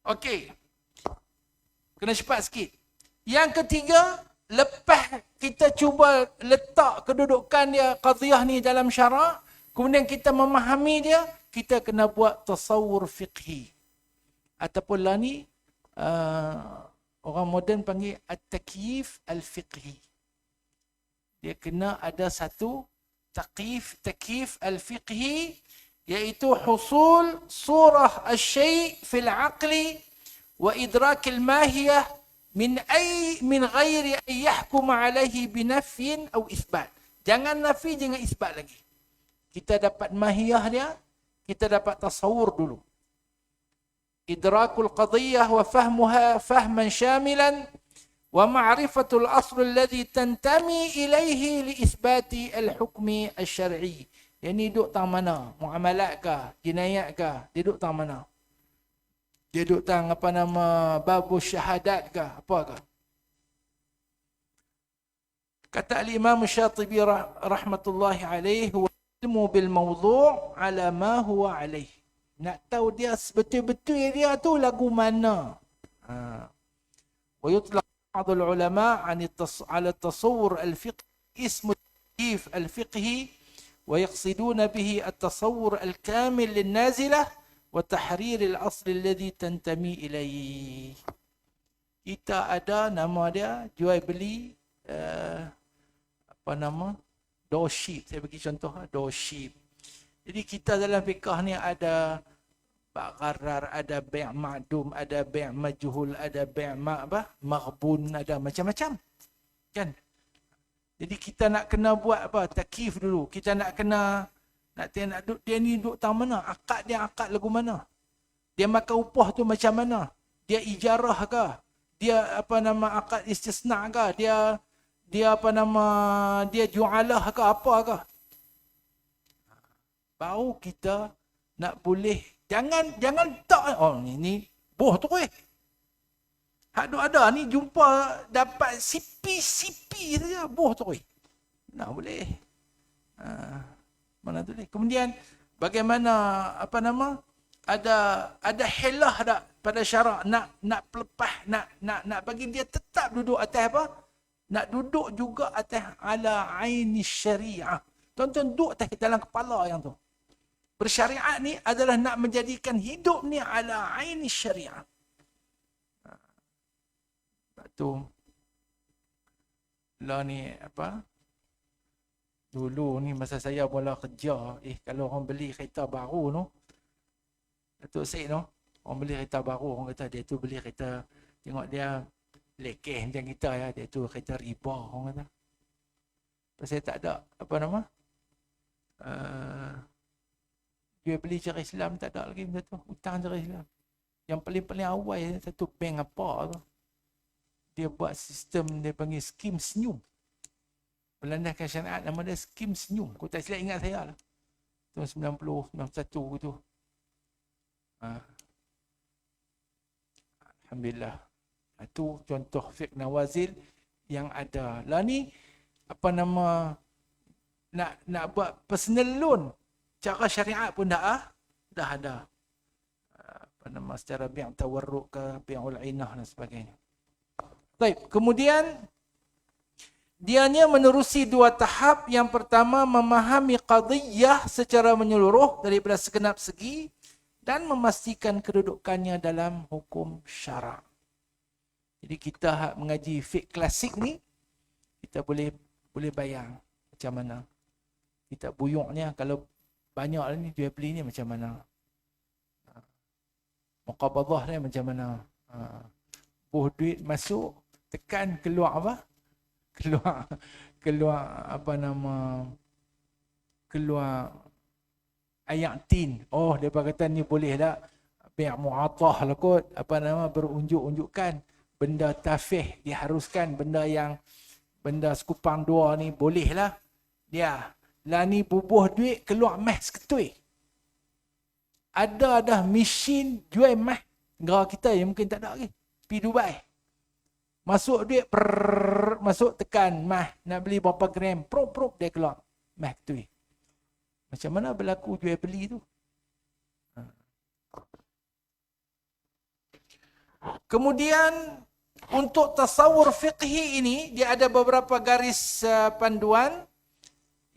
S2: Okey. Kena cepat sikit. Yang ketiga, lepas kita cuba letak kedudukan dia, qadiyah ni dalam syarak, kemudian kita memahami dia, kita kena buat tasawur fiqhi. Ataupun lah ni, orang moden panggil at-takyif al-fiqhi. Dia kena ada satu takyif al-fiqhi, iaitu husul surah al-syai' fil aqli wa idrak al-mahiyah min ghairi an yahkum alaihi binafyin aw isbat. Jangan nafi, jangan isbat lagi. Kita dapat mahiyah dia, kita dapat tasawur dulu. Idrakul qadiyah wa fahmuha fahman syamilan wa ma'rifatul asl alladhi tantami ilaihi li isbati al-hukmi al-syar'i. Yang ni duduk tang mana? Muamalat ke? Jinayat ke? Dia duduk tang mana? Dia duduk tang apa nama babus syahadat ke? Apa ke? Kata al-Imam Syatibi rahmatullahi alaih, wa ilmu bil mawdu' ala ma huwa alaih. Nak tahu dia betul-betul dia tu lagu mana. Wa yutlaq ba'd al-ulama ala tasawwur al-fiqh ismu al-takyif al-fiqhi wa yaqsiduna bihi at-tasawwur al-kamil lin-nazilah wa tahrir al-asl alladhi tantami ilayhi. Kita ada nama dia jual beli apa nama? Doorship. Saya bagi contoh doorship. Jadi kita dalam fiqh ni ada baqarar, ada bai' ma'dum, ada bai' majhul, ada bai' maghbun, ada macam-macam. Kan? Jadi kita nak kena buat apa? Takyif dulu. Kita nak kena dia ni duduk tang mana? Akad dia akad lagu mana? Dia makan upah tu macam mana? Dia ijarah ke? Dia apa nama akad istisna ke? Dia apa nama dia jualah ke apa ke? Baru kita nak boleh jangan tak ni boh tu hak duk ada ni jumpa dapat sipi saja boh tu nak boleh mana tu ni. Kemudian bagaimana apa nama ada hilah tak pada syarak nak pelepah nak bagi dia tetap duduk atas apa? Nak duduk juga atas ala aini syariah. Tuan-tuan duduk atas dalam kepala yang tu. Bersyariat ni adalah nak menjadikan hidup ni ala aini syariah. Sebab tu lah ni apa? Dulu ni masa saya mula kerja, kalau orang beli kereta baru tu, Datuk Syed tu, orang beli kereta baru, orang kata dia tu beli kereta, tengok dia lekeh macam kita ya, dia tu kereta riba orang kata. Pasal tak ada apa nama? Dia beli cara Islam tak ada lagi macam tu, hutang cara Islam. Yang paling awal satu bank apa tu, dia buat sistem dia panggil skim senyum. Berlandaskan syariat, nama dia skim senyum. Kau tak silap ingat saya lah. Tahun 90, 91 tu. Alhamdulillah. Itu contoh fiqh nawazil yang ada. Lah ni apa nama nak buat personal loan cara syariat pun dah ada. Apa nama secara bi' tawarruk ke bi'ul ainah dan sebagainya. Baik, kemudian dianya menerusi dua tahap. Yang pertama memahami qadiyah secara menyeluruh daripada segenap segi dan memastikan kedudukannya dalam hukum syarak. Jadi kita mengaji fiqh klasik ni, kita boleh bayang macam mana. Kita buyuknya kalau banyak ni jual beli ni macam mana. Muqabadah ni macam mana. Buh duit masuk, tekan keluar apa? Keluar apa nama? Keluar ayat tin. Oh, dia kata ni boleh tak? Bi' mu'atah lah kot. Apa nama? Berunjuk-unjukkan. Benda tafih diharuskan. Benda sekupang dua ni boleh lah. Dia. Lah ni bubuh duit keluar mas ketui. Ada dah mesin jual mas. Negara kita yang mungkin tak ada lagi. Pergi Dubai. Masuk duit, masuk tekan mas. Nak beli berapa gram. Prop dia keluar. Mas ketui. Macam mana berlaku jual beli tu? Kemudian untuk tasawur fiqhi ini dia ada beberapa garis panduan,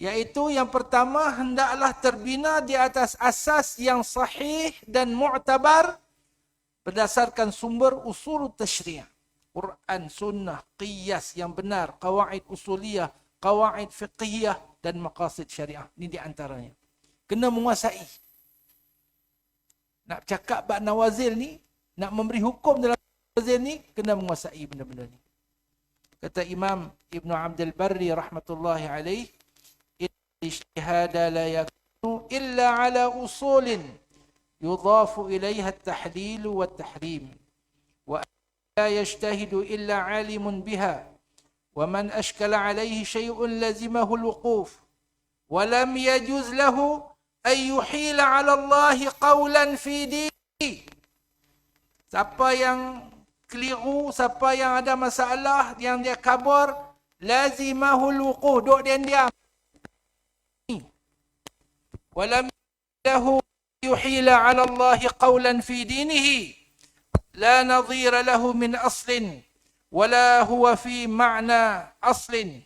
S2: iaitu yang pertama hendaklah terbina di atas asas yang sahih dan mu'tabar berdasarkan sumber usul tasyri', Quran, sunnah, qiyas yang benar, qawaid usuliyah, qawaid fiqhiyah dan maqasid syariah. Ini di antaranya. Kena menguasai. Nak cakap bab nawazil ni, nak memberi hukum dalam nawazil ni, kena menguasai benda-benda ni. Kata Imam Ibn Abdul Barri rahmatullahi alaih, ijtihada la yakunu إلا على أصول يضاف إليها التحليل والتحريم ولا يجتهد إلا عالم بها ومن أشكل عليه شيء لزمه الوقوف ولم يجوز له أن يحيل على الله قولا في دينه. Siapa yang keliru, siapa yang ada masalah, yang dia kabur, lazimahul wuquh, duk diam. Walam lahu yuhila 'ala Allah qawlan fi dinihi la nadhira lahu min aslin wala huwa fi ma'na aslin.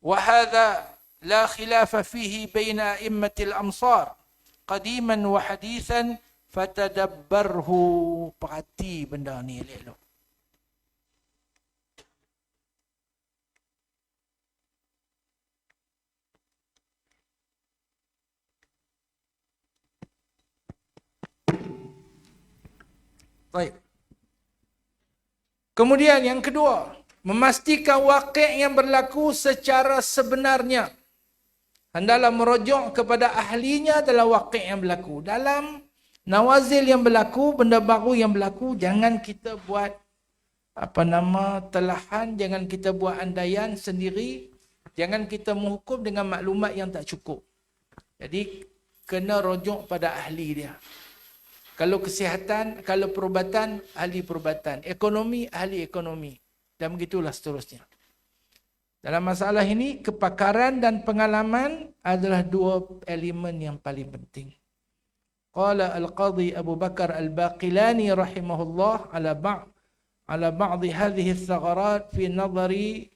S2: Wa hadha la khilafa fihi baina a'immatil amsar qadiman wa hadithan fatadabbarhu. Perhati benda ni elok-elok. Baik. Kemudian yang kedua, memastikan waqi' yang berlaku secara sebenarnya. Hendaklah merujuk kepada ahlinya dalam waqi' yang berlaku. Dalam nawazil yang berlaku, benda baru yang berlaku, jangan kita buat telahan, jangan kita buat andaian sendiri, jangan kita menghukum dengan maklumat yang tak cukup. Jadi kena rujuk pada ahli dia. Kalau kesihatan, kalau perubatan, ahli perubatan. Ekonomi, ahli ekonomi. Dan begitulah seterusnya. Dalam masalah ini, kepakaran dan pengalaman adalah dua elemen yang paling penting. Qala al-Qadhi Abu Bakar al-Baqilani rahimahullah ala ba'd hadhihi al-thagharat fi an-nadhari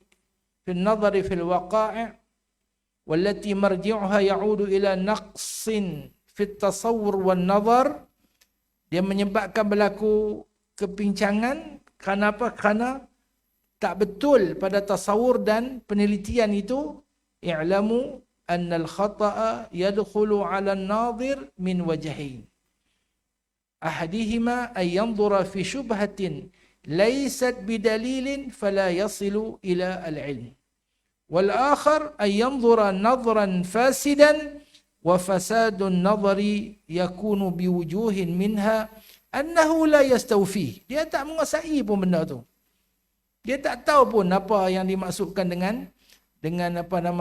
S2: fi al-waqa'i' wallati marji'uha ya'udu ila naqsin fi at-tasawwur wan-nadhar. Dia menyebabkan berlaku kepincangan. Kenapa? Kerana tak betul pada tasawur dan penelitian itu. I'lamu anna al-khata'a yadkhulu 'ala an-nadhir min wajhain. Ahadihima ay yanzura fi shubhatin laysat bidalilin fala yasilu ila al-'ilm. Wal akhar ay yanzura nadhran fasidan وفساد النظر يكون بوجوه منها أنه لا يستوفي. Dia tak menguasai pun benda tu. Dia tak tahu pun apa yang dimaksudkan dengan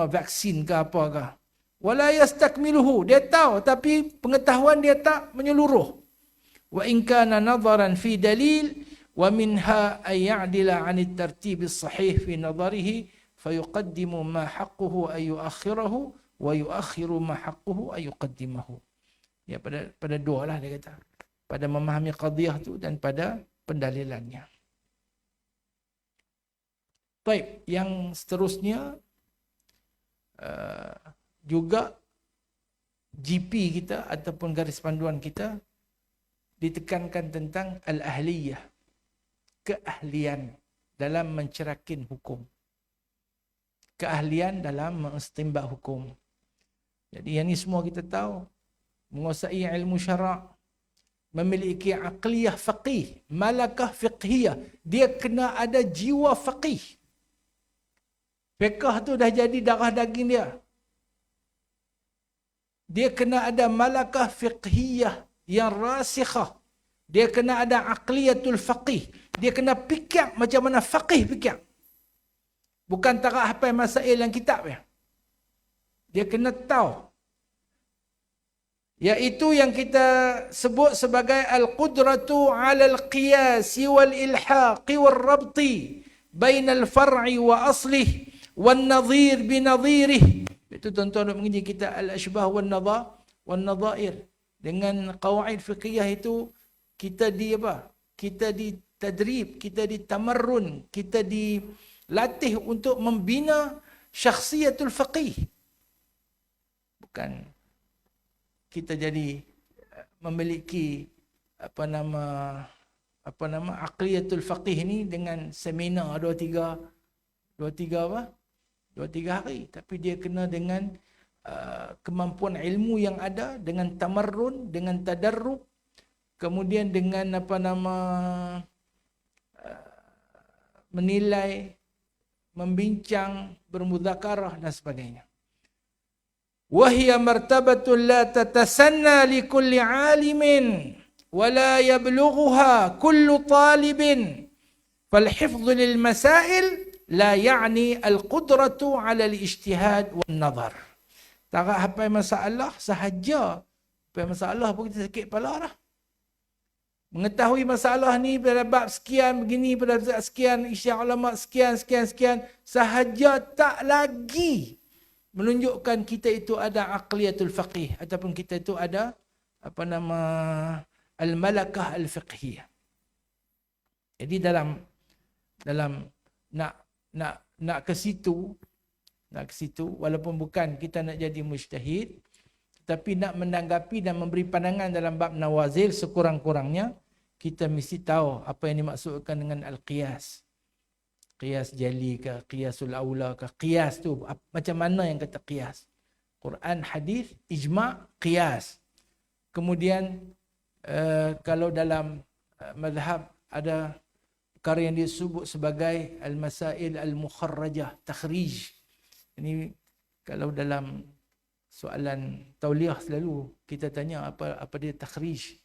S2: vaksin ke apakah. Wala yastakmiluhu. Dia tahu tapi pengetahuan dia tak menyeluruh. Wa in kana nadharan fi dalil wa minha ay ya'dila 'an at-tartib as-sahih fi nadharihi fayuqaddimu ma haqquhu ay yu'akhkhirahu wa yu'akhiru ma haqquhu ay yuqaddimahu. Ya, pada dua lah dia kata. Pada memahami qadhiyah tu dan pada pendalilannya. Baik, yang seterusnya juga GP kita ataupun garis panduan kita ditekankan tentang al-ahliyah, keahlian dalam mencerakin hukum, keahlian dalam mengistinbat hukum. Jadi yang ni semua kita tahu, menguasai ilmu syarak, memiliki aqliyah faqih, malakah fiqhiyah, dia kena ada jiwa faqih. Fiqh tu dah jadi darah daging dia. Dia kena ada malakah fiqhiyah yang rasikhah. Dia kena ada aqliyatul faqih. Dia kena fikir macam mana faqih fikir. Bukan tarak hafal masail yang kitab ya. Dia kena tahu. Iaitu yang kita sebut sebagai al-qudratu 'ala al-qiyas wal-ilhaq wal-rabti bain al-far'i wa aslih wan-nadhir binadhirih. Itu tuan-tuan mengaji kita al-ashbah wan-nadhair. Dengan qawaid fiqhiyah itu kita kita ditadrib, kita ditamarrun, kita dilatih untuk membina syakhsiyatul faqih. Bukan kita jadi memiliki aqliyatul faqih ni dengan seminar 2-3 hari, tapi dia kena dengan kemampuan ilmu yang ada, dengan tamarrun, dengan tadarrub, kemudian dengan menilai, membincang, bermudzakarah dan sebagainya. وهي مرتبة لا تتسنى لكل عالم ولا يبلغها كل طالب فالحفظ للمسائل لا يعني القدرة على الاجتهاد والنظر. Tak hafal masalah sahaja. Hafal masalah pun kita sakit kepala dah. Mengetahui masalah ni pada bab sekian begini, pada bab sekian, isyah ulama sekian, sahaja tak lagi menunjukkan kita itu ada aqliyatul faqih ataupun kita itu ada al-malakah al-fiqhiyah. Jadi dalam nak ke situ walaupun bukan kita nak jadi mujtahid, tapi nak menanggapi dan memberi pandangan dalam bab nawazil, sekurang-kurangnya kita mesti tahu apa yang dimaksudkan dengan al-qiyas. Qiyas jali ke, qiyasul aula ke, qiyas tu macam mana yang kata qiyas? Quran, hadis, ijma', qiyas. Kemudian kalau dalam mazhab ada perkara yang disebut sebagai al-masail al-mukharrajah, takhrij. Ini kalau dalam soalan tauliah selalu kita tanya apa dia takhrij.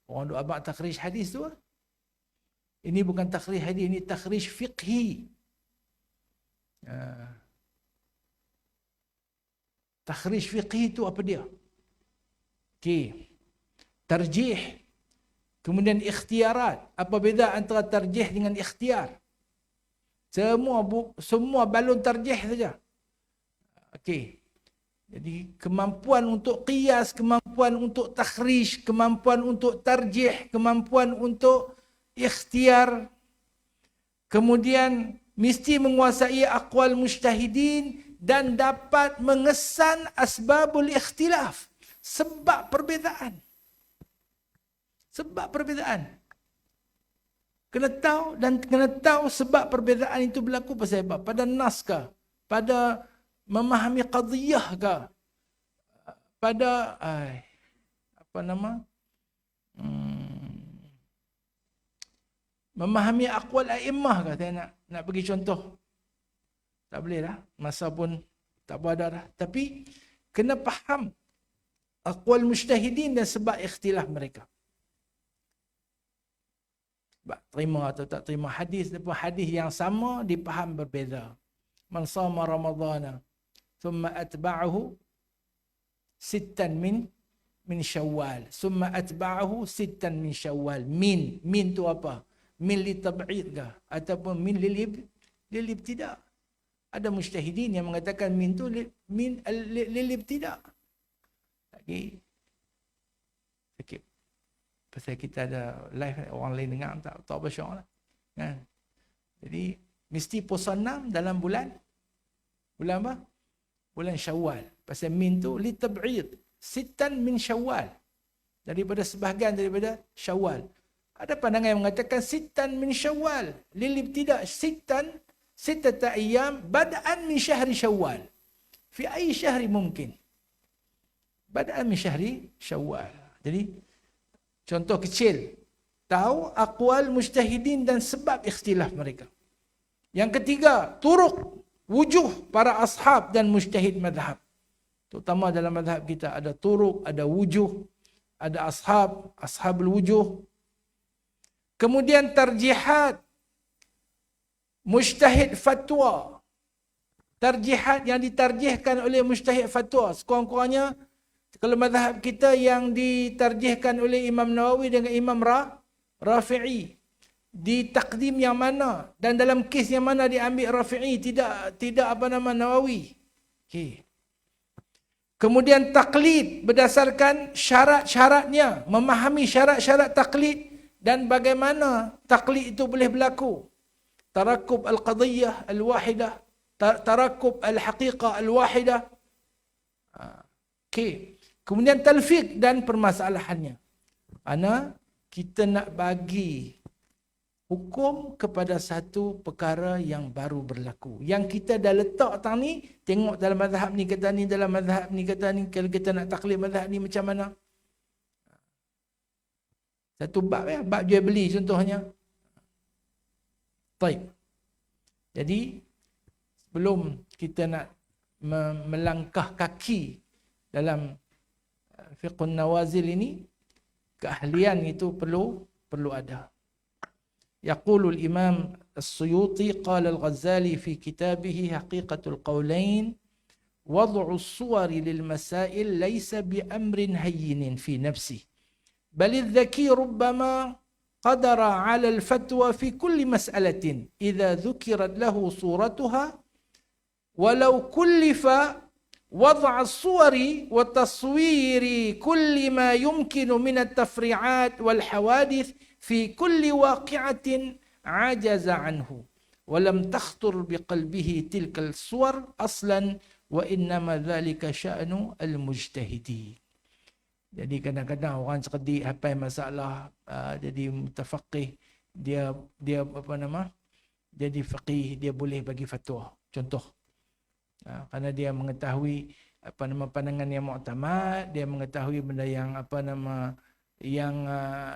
S2: Orang duk abang takhrij hadis tu. Ini bukan takhrij hadis, ini takhrij fiqhi. Takhrij fiqhi tu apa dia? Okey. Tarjih. Kemudian ikhtiarat. Apa beza antara tarjih dengan ikhtiar? Semua balon tarjih saja. Okey. Jadi kemampuan untuk qiyas, kemampuan untuk takhrij, kemampuan untuk tarjih, kemampuan untuk ikhtiar. Kemudian mesti menguasai aqwal mujtahidin dan dapat mengesan asbabul ikhtilaf. Sebab perbezaan. Kena tahu sebab perbezaan itu berlaku pasal apa? Pada naskah, pada memahami qadiyah ke, pada memahami aqwal a'immah ke. Saya nak bagi contoh. Tak boleh dah, masa pun tak berada dah. Tapi kena faham aqwal mujtahidin dan sebab ikhtilaf mereka. Sebab terima atau tak terima hadis, hadis yang sama dipaham berbeza. Man sama Ramadhana thumma atba'ahu sittan min Syawal. Thumma atba'ahu sittan min Syawal. Min tu apa? Min li tab'id ke? Ataupun min lil ibtida'. Ada mujtahidin yang mengatakan min tu min lil ibtida'. Lagi sikit. Pasal kita ada live, orang lain dengar tak apa syok lah. Kan? Jadi mesti puasa 6 dalam bulan apa? Bulan Syawal. Pasal min tu li tab'id, sittan min Syawal. Daripada sebahagian daripada Syawal. Ada pandangan yang mengatakan sittan min Syawal, lil ibtida' sittata ayyam bad'an min syahri Syawal. Fi ayyi syahri mungkin? Bad'an min syahri Syawal. Jadi contoh kecil, tahu aqwal mujtahidin dan sebab ikhtilaf mereka. Yang ketiga, turuq, wujuh para ashab dan mujtahid mazhab. Terutama dalam mazhab kita ada turuq, ada wujuh, ada ashabul wujuh. Kemudian tarjihat, mujtahid fatwa. Tarjihat yang ditarjihkan oleh mujtahid fatwa. Sekurang-kurangnya kalau mazhab kita yang ditarjihkan oleh Imam Nawawi dengan Imam Rafi'i, di takdim yang mana dan dalam kes yang mana diambil Rafi'i, tidak Nawawi. Okay. Kemudian taklid berdasarkan syarat-syaratnya, memahami syarat-syarat taklid dan bagaimana taklid itu boleh berlaku. Tarakub al-qadiyah al-wahidah, tarakub al-haqiqah al-wahidah. Okay. Kemudian talfiq dan permasalahannya. Kita nak bagi hukum kepada satu perkara yang baru berlaku. Yang kita dah letak tang ni, tengok dalam mazhab ni kata ni, dalam mazhab ni kata ni, kalau kita nak taklid mazhab ni macam mana. Satu bab ya, bab jual beli contohnya. Baik. Jadi sebelum kita nak melangkah kaki dalam fiqhun nawazil ini, keahlian itu perlu ada. Yaqulu al-Imam As-Suyuti qala al-Ghazali fi kitabih Haqiqatul Qawlain wad'u as-suwari lil masail laysa bi amrin hayyin fi nafsihi bal adh-dhaki rubbama قدر على الفتوى في كل مسألة إذا ذكرت له صورتها ولو كلف وضع الصور وتصوير كل ما يمكن من التفريعات والحوادث في كل واقعة عجز عنه ولم تخطر بقلبه تلك الصور أصلا وإنما ذلك شأن المجتهدين. Jadi kadang-kadang orang cerdik hafal masalah, jadi mutafaqih, dia jadi faqih, dia boleh bagi fatwa. Contoh, kerana dia mengetahui pandangan yang mu'tamad, dia mengetahui benda yang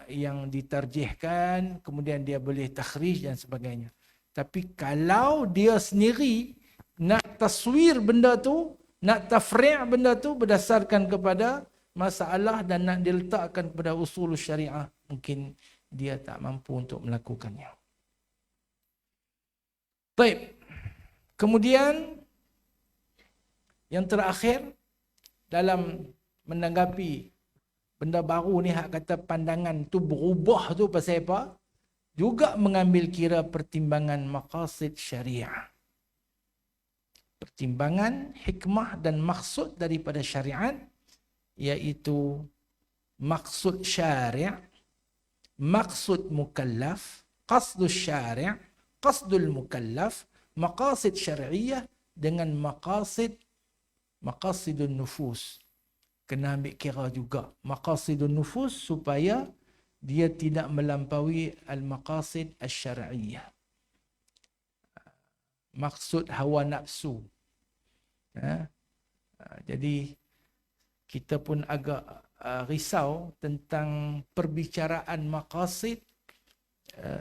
S2: yang ditarjihkan, kemudian dia boleh takhrij dan sebagainya. Tapi kalau dia sendiri nak taswir benda tu, nak tafri' benda tu berdasarkan kepada masalah dan nak diletakkan kepada usul syariah, mungkin dia tak mampu untuk melakukannya. Baik. Kemudian yang terakhir dalam menanggapi benda baru ni, hak kata pandangan tu berubah tu pasal apa? Juga mengambil kira pertimbangan maqasid syariah. Pertimbangan hikmah dan maksud daripada syariat, iaitu maksud syari', maksud mukallaf, qasdul syari', qasdul mukallaf, maqasid syar'iyah dengan maqasidun nufus. Kena ambil kira juga maqasidun nufus supaya dia tidak melampaui al-maqasid asy-syar'iyyah. Maksud hawa nafsu. Jadi kita pun agak risau tentang perbicaraan maqasid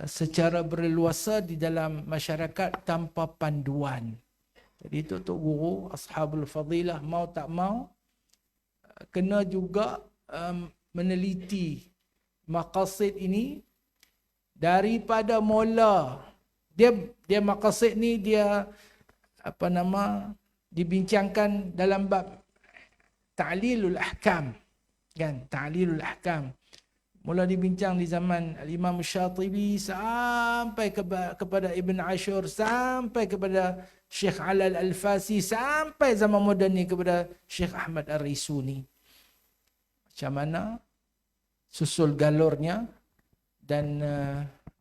S2: secara berleluasa di dalam masyarakat tanpa panduan. Jadi Tok Guru, Ashabul Fadilah, mau tak mau kena juga meneliti maqasid ini daripada mula. Dia maqasid ni dia dibincangkan dalam bab Ta'lilul Ahkam, kan? Ta'lilul Ahkam mula dibincang di zaman Al-Imam Syatibi sampai kepada Ibn Ashur, sampai kepada Syekh Alal Al-Fasi, sampai zaman moden ni kepada Syekh Ahmad Ar-Risuni. Macam mana susul galurnya, dan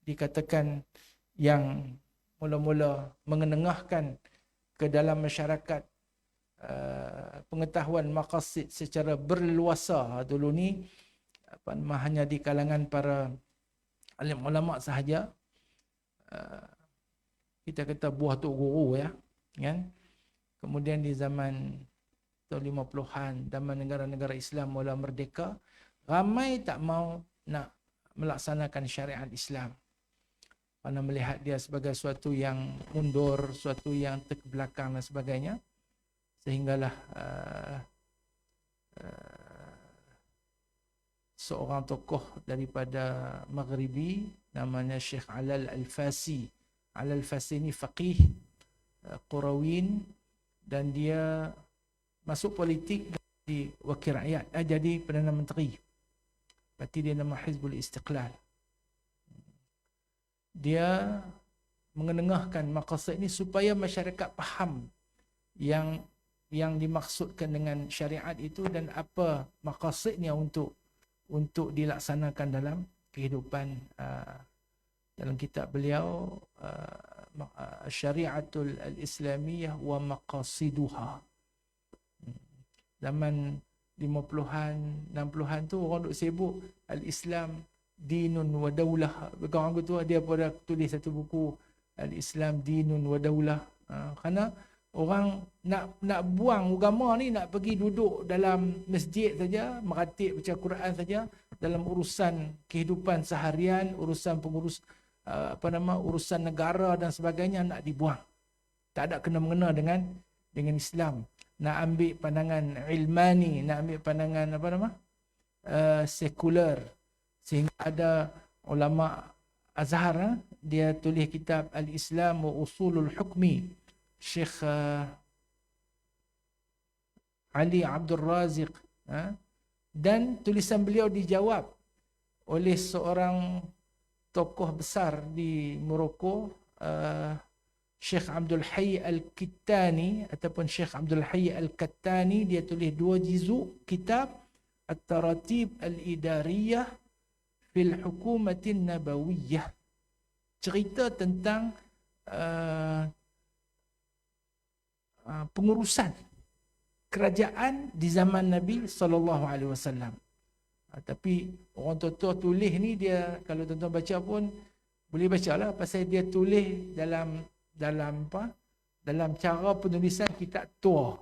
S2: dikatakan yang mula-mula mengenengahkan ke dalam masyarakat pengetahuan maqasid secara berleluasa dulu ni hanya di kalangan para alim ulama sahaja. Kita kata buah Tok Guru, ya, kan? Kemudian di zaman tahun 50-an, zaman negara-negara Islam mula merdeka, ramai tak mau nak melaksanakan syariat Islam kerana melihat dia sebagai suatu yang mundur, suatu yang terbelakang dan sebagainya. Sehinggalah seorang tokoh daripada Maghribi namanya Syekh Alal Al-Fasi. Alal Al-Fasi ni faqih Qurawin, dan dia masuk politik di wakil rakyat, jadi Perdana Menteri. Berarti dia nama Hizbul Istiqlal. Dia mengenengahkan maqasid ni supaya masyarakat faham yang dimaksudkan dengan syariat itu dan apa maqasidnya untuk dilaksanakan dalam kehidupan. Dalam kitab beliau Syariatul Al-Islamiyah wa Maqasiduha. Zaman 50-an, 60-an tu orang duk sibuk Al-Islam Dinun wa Daulah. Orang tu dia pada tulis satu buku Al-Islam Dinun wa Daulah. Kerana orang nak buang agama ni, nak pergi duduk dalam masjid saja, meratib baca Quran saja, dalam urusan kehidupan seharian, urusan pengurus urusan negara dan sebagainya nak dibuang. Tak ada kena mengena dengan Islam. nak ambil pandangan ilmani, nak ambil pandangan sekular. Sehingga ada ulama Azhar, dia tulis kitab Al-Islam wa Usulul Hukmi, Syekh Ali Abdul Raziq, dan tulisan beliau dijawab oleh seorang tokoh besar di Morocco, Syekh Abdul Hayy Al-Kittani ataupun Syekh Abdul Hayy Al-Kattani. Dia tulis 2 juzuk kitab At-Taratib Al-Idariyah fil Hukumatin Nabawiyah, cerita tentang pengurusan kerajaan di zaman Nabi SAW. Tapi orang tua-tua tulis ni, dia kalau tuan-tuan baca pun boleh baca lah, pasal dia tulis dalam cara penulisan kitab tua,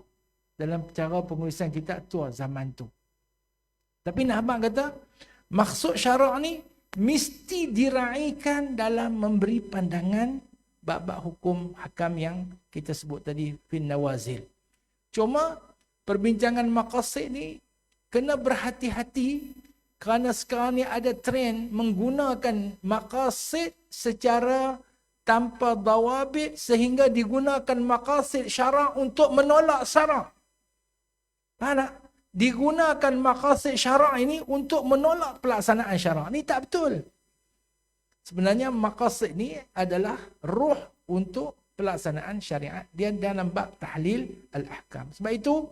S2: dalam cara penulisan kitab tua zaman tu. Tapi nak abang kata, maksud syarak ni mesti diraikan dalam memberi pandangan bab-bab hukum hakam yang kita sebut tadi, fin nawazil. Cuma perbincangan maqasid ni kena berhati-hati, kerana sekarang ni ada trend menggunakan maqasid secara tanpa dawabit, sehingga digunakan maqasid syarak untuk menolak syarak. Faham tak? Digunakan maqasid syarak ini untuk menolak pelaksanaan syarak. Ni tak betul. Sebenarnya maqasid ni adalah ruh untuk pelaksanaan syariat. Dia dalam bab tahlil al-ahkam. Sebab itu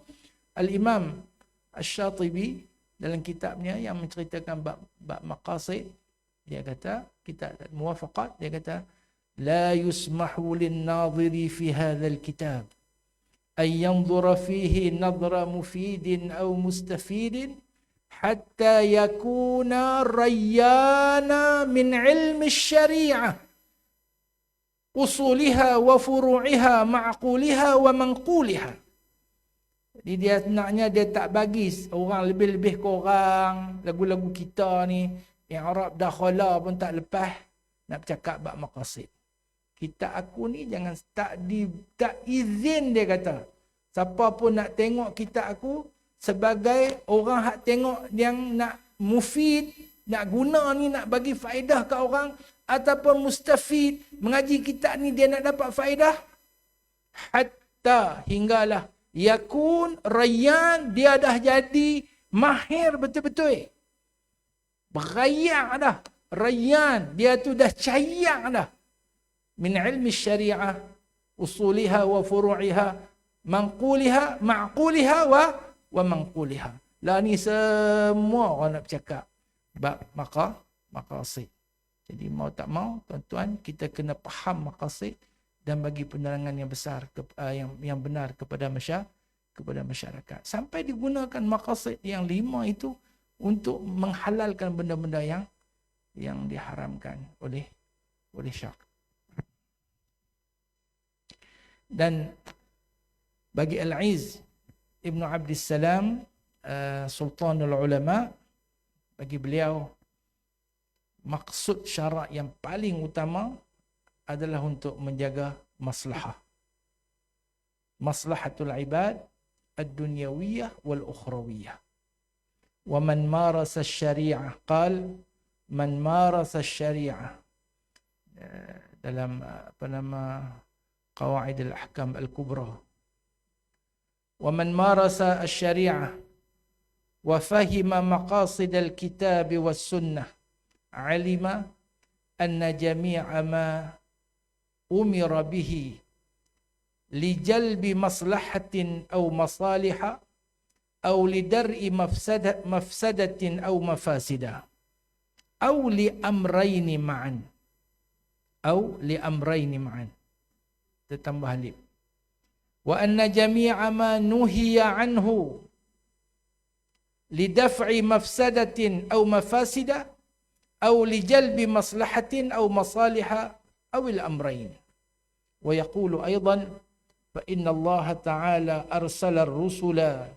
S2: Al-Imam Asy-Syatibi dalam kitabnya yang menceritakan bab maqasid, dia kata, kitab Muwafaqat, dia kata, la yusmahu lin-nadhiri fi hadzal kitab ay yanzura fihi nadra mufidin aw mustafidin hatta yakuna rayyana min ilmi asy-syari'ah usuliha wa furu'iha ma'quliha wa manquliha. Jadi dia naknya dia tak bagi orang lebih-lebih korang lagu-lagu kita ni yang Arab dah khala pun tak lepas nak bercakap bab maqasid. Kita aku ni jangan tak izin, dia kata. Siapa pun nak tengok kita aku sebagai orang hak tengok yang nak mufid, nak guna ni, nak bagi faedah ke orang, ataupun mustafid, mengaji kitab ni dia nak dapat faedah. Hatta hinggalah yakun rayyan, dia dah jadi mahir betul-betul. Berayak dah. Rayyan, dia tu dah cayak dah. Min ilmi syariah, usuliha wa furu'iha, manquliha, ma'quliha wa manquliha. Lah ni semua orang nak bercakap bab maqasid. Jadi mau tak mau, tuan-tuan, kita kena faham maqasid dan bagi penerangan yang besar, yang benar kepada masyarakat. Sampai digunakan maqasid yang 5 itu untuk menghalalkan benda-benda yang diharamkan oleh syarak. Dan bagi Al-Izz Ibn Abdissalam, Sultanul Ulama, bagi beliau maksud syarak yang paling utama adalah untuk menjaga maslahah. Maslahatul ibad ad-dunyawiyah wal ukhrawiyah. Wa man marasa syari'ah, qal man marasa syari'ah, dalam Qawaid al-Ahkam al-Kubra. Wa man marasa asy-syari'ah wa fahima maqasid al-kitab was sunnah alima anna jami'a ma umira bihi li jalbi maslahatin aw masaliha aw li dar'i mafsadatin aw mafasida aw li amrayni ma'an ditambah alif. Wa anna jami'a ma nuhiya anhu lidaf'i mafsadatin aw mafasida aw lijalbi maslahatin aw masaliha aw al-amrayn. Wa yaqulu aydan fa inna Allah ta'ala arsala ar-rusula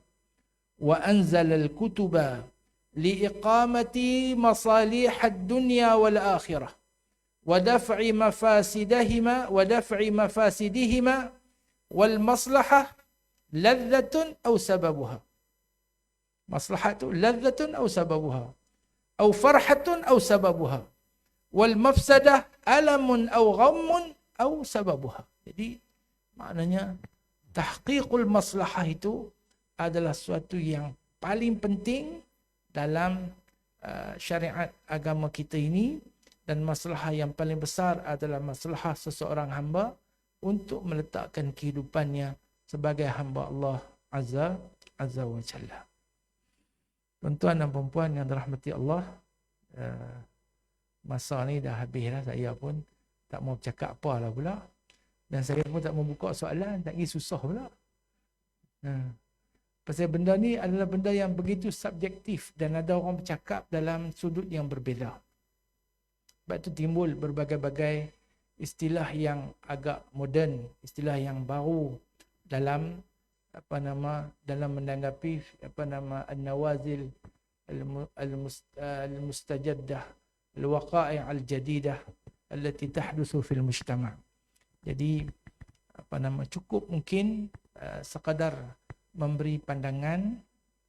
S2: wa anzala al-kutuba liiqamati masalih ad-dunya wal akhirah ودفع مفاسدهما والمصلحة ladzatun aw sababuha. Maslahat tu ladzatun aw sababuha. Aw farhatun aw sababuha. Wal mafsadah alamun aw ghammun aw sababuha. Jadi maknanya tahqiqul maslahah itu adalah suatu yang paling penting dalam syariat agama kita ini, dan masalah yang paling besar adalah masalah seseorang hamba untuk meletakkan kehidupannya sebagai hamba Allah Azza wa Jalla. Tuan-tuan dan puan yang dirahmati Allah, masa ni dah habis dah, saya pun tak mau cakap apa lah pula. Dan saya pun tak mau buka soalan, tak pergi susah pula. Pasal benda ni adalah benda yang begitu subjektif dan ada orang bercakap dalam sudut yang berbeza. Sebab tu timbul berbagai-bagai istilah yang agak moden, istilah yang baru dalam dalam menanggapi an-nawazil al-mustajaddah al-waqa'i' al-jadidah allati tahdusu fil mujtama'. Jadi cukup mungkin sekadar memberi pandangan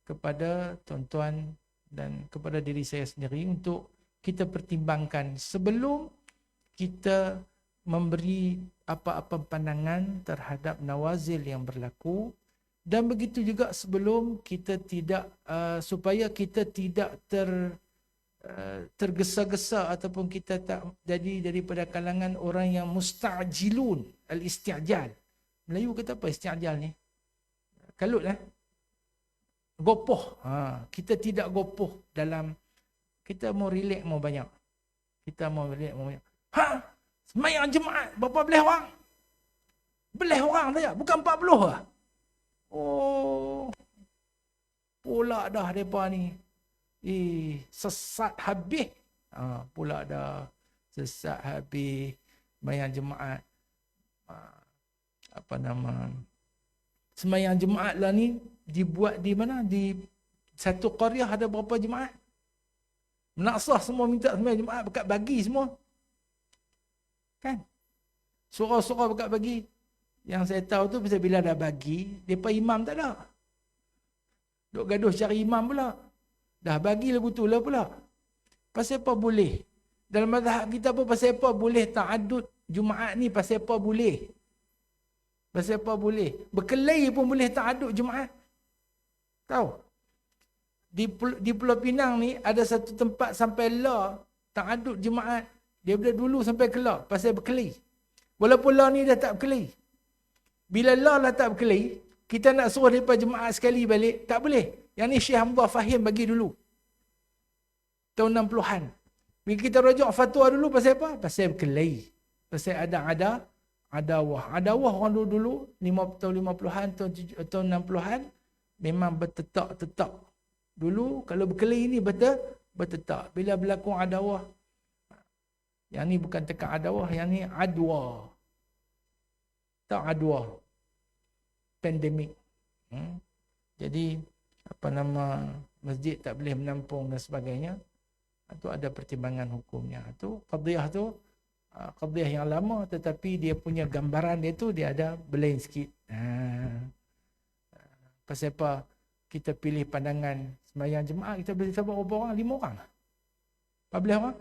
S2: kepada tuan-tuan dan kepada diri saya sendiri untuk kita pertimbangkan sebelum kita memberi apa-apa pandangan terhadap nawazil yang berlaku, dan begitu juga sebelum kita tidak supaya kita tidak tergesa-gesa ataupun kita tak jadi daripada kalangan orang yang musta'jilun, al-isti'jal. Melayu kata apa isti'jal ni? Kalut gopoh. Kita tidak gopoh dalam, kita mau relax mau banyak. Semayang Jumaat berapa belas orang? Belas orang saja, bukan 40 lah. Oh, pula dah mereka ni. Sesat habis. Pula dah sesat habis. Semayang Jumaat. Semayang Jumaat lah ni dibuat di mana? Di satu qaryah ada berapa Jumaat? Menaksah semua minta semayang Jumaat, berkat bagi semua. Kan? Surah-surah berkat bagi. Yang saya tahu tu pasal bila dah bagi, mereka imam tak ada. Duk gaduh cari imam pula. Dah bagi lagu tu lah pula. Pasal apa boleh? Dalam mazhab kita pun pasal apa boleh ta'adud Jumaat ni, pasal apa boleh? Pasal apa boleh? Berkelai pun boleh ta'adud Jumaat. Tahu? Di Pulau Pinang ni ada satu tempat sampai la ta'adud Jumaat. Dia daripada dulu sampai ke la pasal berkelai. Walaupun la ni dah tak berkelai. Bila la lah tak berkelai, kita nak suruh daripada Jumaat sekali balik, tak boleh. Yang ni Syekh Hamzah Fahim bagi dulu. Tahun 60-an. Bila kita rujuk fatwa dulu pasal apa? Pasal berkelai. Pasal ada adawah. Adawah orang dulu 50-an, tahun 60-an memang bertetak-tetak. Dulu kalau berkelai ni bertetak. Bila berlaku adawah, yang ni bukan tekan adawah, yang ni adwa. Tak adwa. Pandemik. Jadi masjid tak boleh menampung dan sebagainya. Itu ada pertimbangan hukumnya. Itu qadiyah tu qadiyah yang lama, tetapi dia punya gambaran dia tu dia ada berlain sikit. Pasal apa kita pilih pandangan sembahyang Jumaat, kita boleh sebut berapa orang? 5 orang. 14 orang?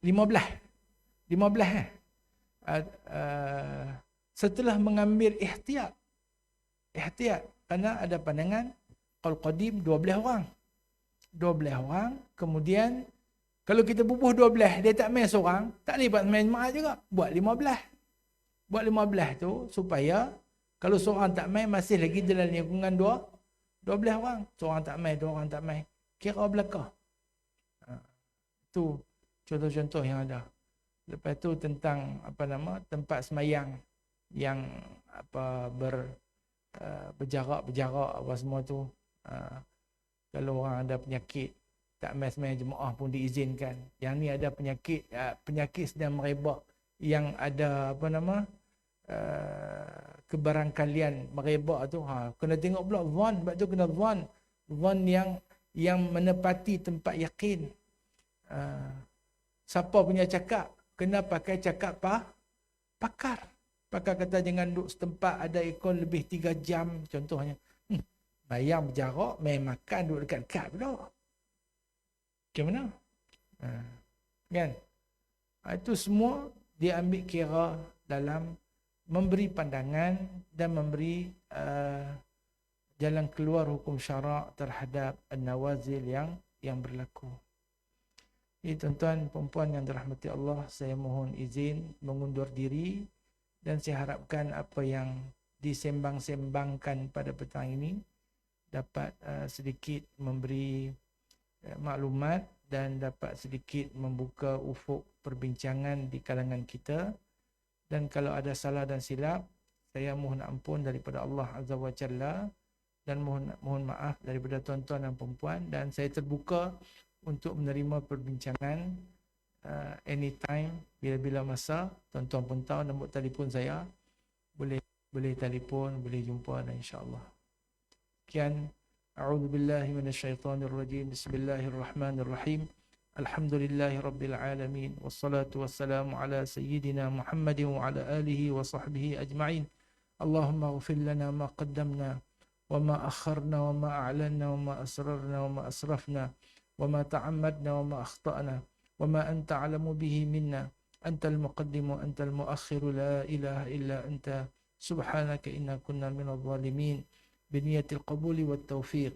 S2: 15 setelah mengambil ihtiyat kerana ada pandangan qaul qadim 12 orang, kemudian kalau kita bubuh 12 dia tak main seorang, tak boleh buat main Jumaat juga, buat 15 tu supaya kalau seorang tak main masih lagi dalam lingkungan 12 orang. Seorang tak main, 2 orang tak main, kira belakang. Tu contoh-contoh yang ada. Lepas tu tentang tempat semayang yang berjarak apa semua tu. Kalau orang ada penyakit tak main semayang jemaah pun diizinkan. Yang ni ada penyakit sedang merebak yang ada kebarangkalian merebak tu, kena tengok pula zon. Sebab tu kena zon yang menepati tempat yakin. Siapa punya cakap kena pakai cakap pakar. Pakar kata jangan duduk setempat ada aircon lebih 3 jam contohnya. Bayar berjarak, main makan duduk dekat-dekat pula. Macam mana? Kan? Itu semua diambil kira dalam memberi pandangan dan memberi jalan keluar hukum syarak terhadap an-nawazil yang berlaku. Jadi tuan-tuan perempuan yang dirahmati Allah, saya mohon izin mengundur diri dan saya harapkan apa yang disembang-sembangkan pada petang ini dapat sedikit memberi maklumat dan dapat sedikit membuka ufuk perbincangan di kalangan kita. Dan kalau ada salah dan silap, saya mohon ampun daripada Allah Azza wa Jalla dan mohon maaf daripada tuan-tuan dan perempuan, dan saya terbuka untuk menerima perbincangan anytime, bila-bila masa. Tuan-tuan pun tahu nombor telefon saya, boleh telefon, boleh jumpa dan insya-Allah. Sekian, a'udzubillahi minasyaitonirrajim. Bismillahirrahmanirrahim. Alhamdulillahi rabbil alamin wassalatu wassalamu ala sayyidina Muhammadin wa ala alihi wa sahbihi ajma'in. Allahumma ighfir lana ma qaddamna wa ma akharna wa ma a'lanna wa ma asrarna wa ma asrafna wa ma ta'ammadna wa ma akhta'na wa ma anta a'lamu bihi minna antal muqaddim wa antal muakhir la ilaha illa anta subhanaka inna kunna minadh dhalimin biniyatil qabuli wat taufiq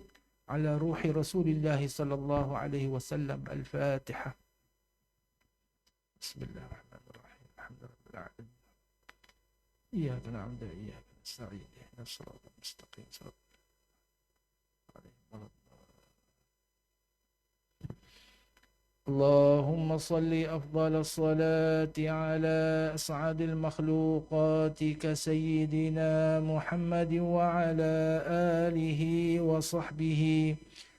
S2: على روح رسول الله صلى الله عليه وسلم. الفاتحة. بسم الله الرحمن الرحيم. الحمد لله رب العالمين. إياك نعبد وإياك نستعين. اهدنا الصراط المستقيم صراط عليهم ولا الضالين. اللهم صل أفضل الصلاة على أسعد المخلوقات كسيدنا محمد وعلى آله وصحبه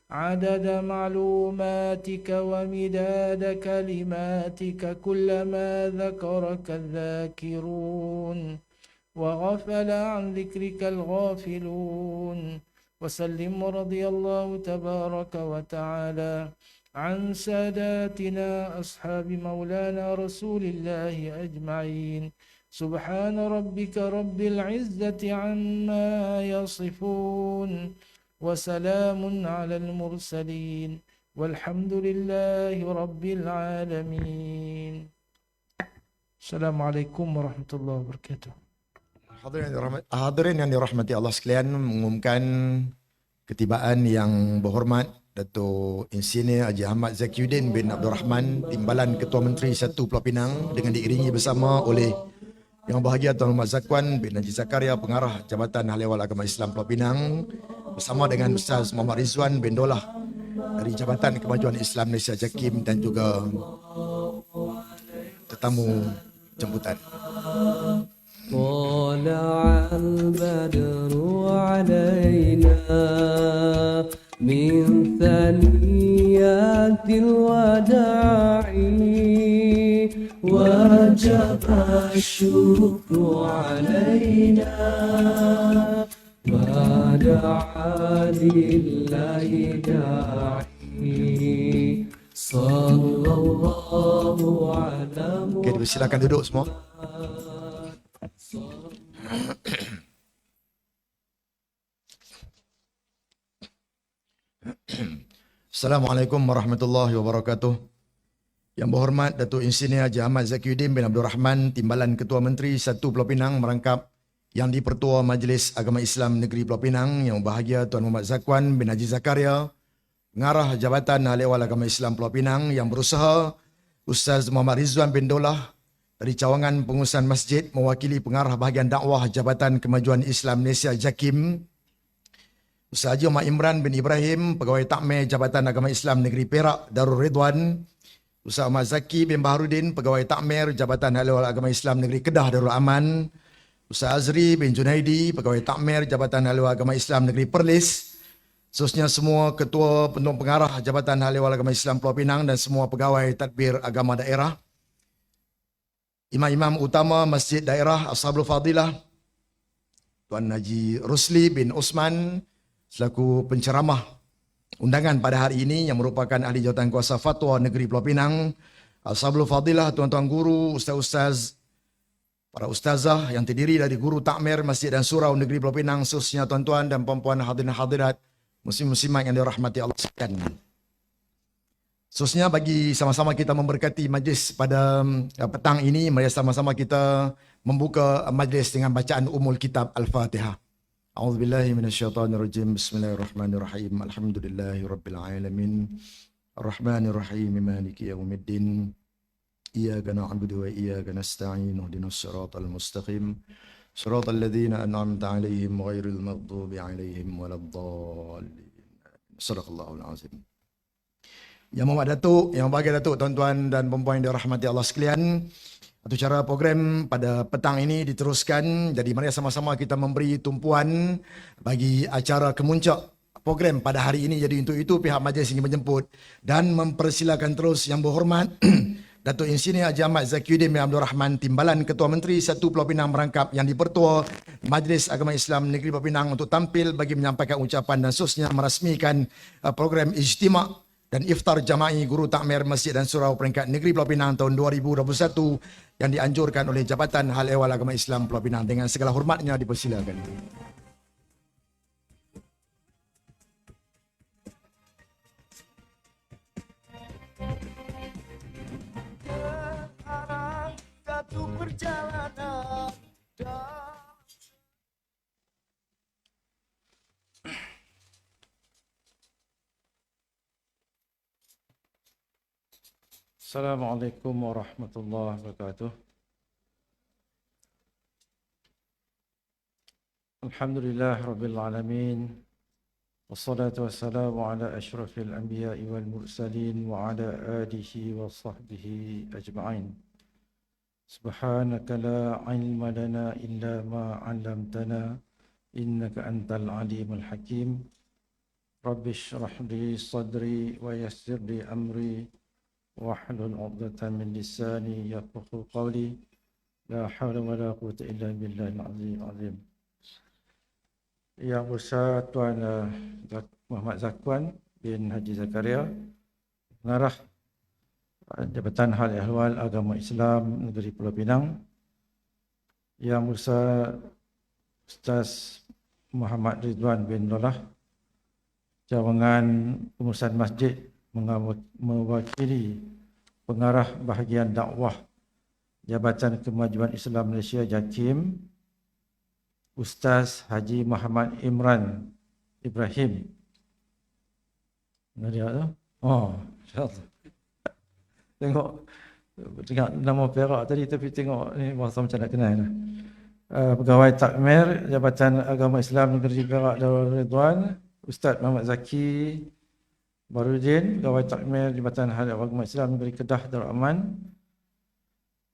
S2: عدد معلوماتك ومداد كلماتك كلما ذكرك الذاكرون وغفل عن ذكرك الغافلون. وسلم رضي الله تبارك وتعالى عن ساداتنا أصحاب مولانا رسول الله أجمعين. سبحان ربك رب العزة عما يصفون وسلام على المرسلين والحمد لله رب العالمين. السلام عليكم ورحمة الله وبركاته.
S1: Hadirin yang dirahmati Allah sekalian, mengumumkan ketibaan yang berhormat Datuk Insinyur Haji Ahmad Zakiuddin bin Abdul Rahman, Timbalan Ketua Menteri 1 Pulau Pinang, dengan diiringi bersama oleh Yang Bahagia Tuan Muhammad Zakwan bin Najib Zakaria, Pengarah Jabatan Hal Ehwal Agama Islam Pulau Pinang, bersama dengan Ustaz Muhammad Rizwan bin Dolah dari Jabatan Kemajuan Islam Malaysia JAKIM, dan juga tetamu jemputan.
S3: طلع البدر علينا من ثنيات الوداع وجب الشكر علينا ودعا لله داعي صلى الله على
S1: Okey, silakan duduk semua. Assalamualaikum warahmatullahi wabarakatuh. Yang berhormat Datuk Insinyur Haji Ahmad Zakiuddin bin Abdul Rahman, Timbalan Ketua Menteri 1 Pulau Pinang, merangkap Yang di-Pertua Majlis Agama Islam Negeri Pulau Pinang, Yang Bahagia Tuan Muhammad Zakwan bin Haji Zakaria, Pengarah Jabatan Hal Ehwal Agama Islam Pulau Pinang, Yang Berusaha Ustaz Muhammad Rizwan bin Dolah dari Cawangan Pengurusan Masjid, mewakili Pengarah Bahagian Dakwah Jabatan Kemajuan Islam Malaysia JAKIM, Ustaz Haji Muhammad Imran bin Ibrahim, Pegawai Takmir Jabatan Agama Islam Negeri Perak Darul Ridwan, Ustaz Ahmad Zaki bin Baharudin, Pegawai Takmir Jabatan Hal Ehwal Agama Islam Negeri Kedah Darul Aman, Ustaz Azri bin Junaidi, Pegawai Takmir Jabatan Hal Ehwal Agama Islam Negeri Perlis, khususnya semua Ketua Penuh Pengarah Jabatan Hal Ehwal Agama Islam Pulau Pinang dan semua pegawai tadbir agama daerah, Imam-imam utama Masjid Daerah Ashabul Fadilah, Tuan Haji Rusli bin Osman selaku penceramah undangan pada hari ini yang merupakan ahli jawatan kuasa fatwa negeri Pulau Pinang, Ashabul Fadilah, tuan-tuan guru, ustaz-ustaz para ustazah yang terdiri dari guru takmir Masjid dan Surau Negeri Pulau Pinang, khususnya tuan-tuan dan puan-puan hadirin hadirat, muslim-muslimat yang dirahmati Allah sekalian. Khususnya bagi sama-sama kita memberkati majlis pada petang ini, mari sama-sama kita membuka majlis dengan bacaan umul kitab Al-Fatihah. A'udzubillahi minasyaitonirrajim. Bismillahirrahmanirrahim. Alhamdulillahirabbil alamin. Arrahmanirrahim. Maliki yaumiddin. Iyyaka na'budu wa iyyaka nasta'in. Ihdinas siratal mustaqim. Siratal ladzina an'amta 'alaihim ghairil maghdubi 'alaihim waladdallin. Shadaqallahul azim. Yang Muhammad Datuk, yang bahagia Datuk, tuan-tuan dan puan-puan yang dirahmati Allah sekalian, acara program pada petang ini diteruskan. Jadi mari sama-sama kita memberi tumpuan bagi acara kemuncak program pada hari ini. Jadi untuk itu pihak majlis ingin menjemput dan mempersilakan terus yang berhormat Datuk Insinyur Haji Ahmad Zakiuddin bin Abdul Rahman, Timbalan Ketua Menteri Satu Pulau Pinang merangkap yang dipertua Majlis Agama Islam Negeri Pulau Pinang untuk tampil bagi menyampaikan ucapan dan khususnya merasmikan program ijtima' dan iftar jama'i guru takmir Masjid dan Surau peringkat Negeri Pulau Pinang tahun 2021 yang dianjurkan oleh Jabatan Hal Ehwal Agama Islam Pulau Pinang. Dengan segala hormatnya dipersilakan. Satu perjalanan.
S2: Assalamualaikum warahmatullahi wabarakatuh. Alhamdulillah Rabbil Alamin. Wassalatu wassalamu ala ashrafil anbiya'i wal mursalin wa ala alihi wa sahbihi ajma'in. Subhanaka la ilma lana illa ma 'allamtana innaka antal alimul hakim. Rabbi shrah li sadri wa yassir li amri wahlul 'uqdatam min lisani yafqahu qawli. La haula wala quwwata illa billahil azim. Yang Besar Tuan Muhammad Zakwan bin Haji Zakaria, Pengarah Jabatan Hal Ehwal Agama Islam Negeri Pulau Pinang, Yang Besar Ustaz Muhammad Ridwan bin Lolah, Cawangan Pengurusan Masjid mewakili Pengarah Bahagian Dakwah Jabatan Kemajuan Islam Malaysia JAKIM, Ustaz Haji Muhammad Imran Ibrahim. Mana dia tu? Oh, insyaAllah. Tengok nama Perak tadi, tapi tengok ni bahasa macam nak kenal. Pegawai Takmir Jabatan Agama Islam Negeri Perak Darul Ridwan, Ustaz Muhammad Zaki Barudin, Pegawai Takmir Jabatan Hal Ehwal Agama Islam Negeri Kedah Darul Aman,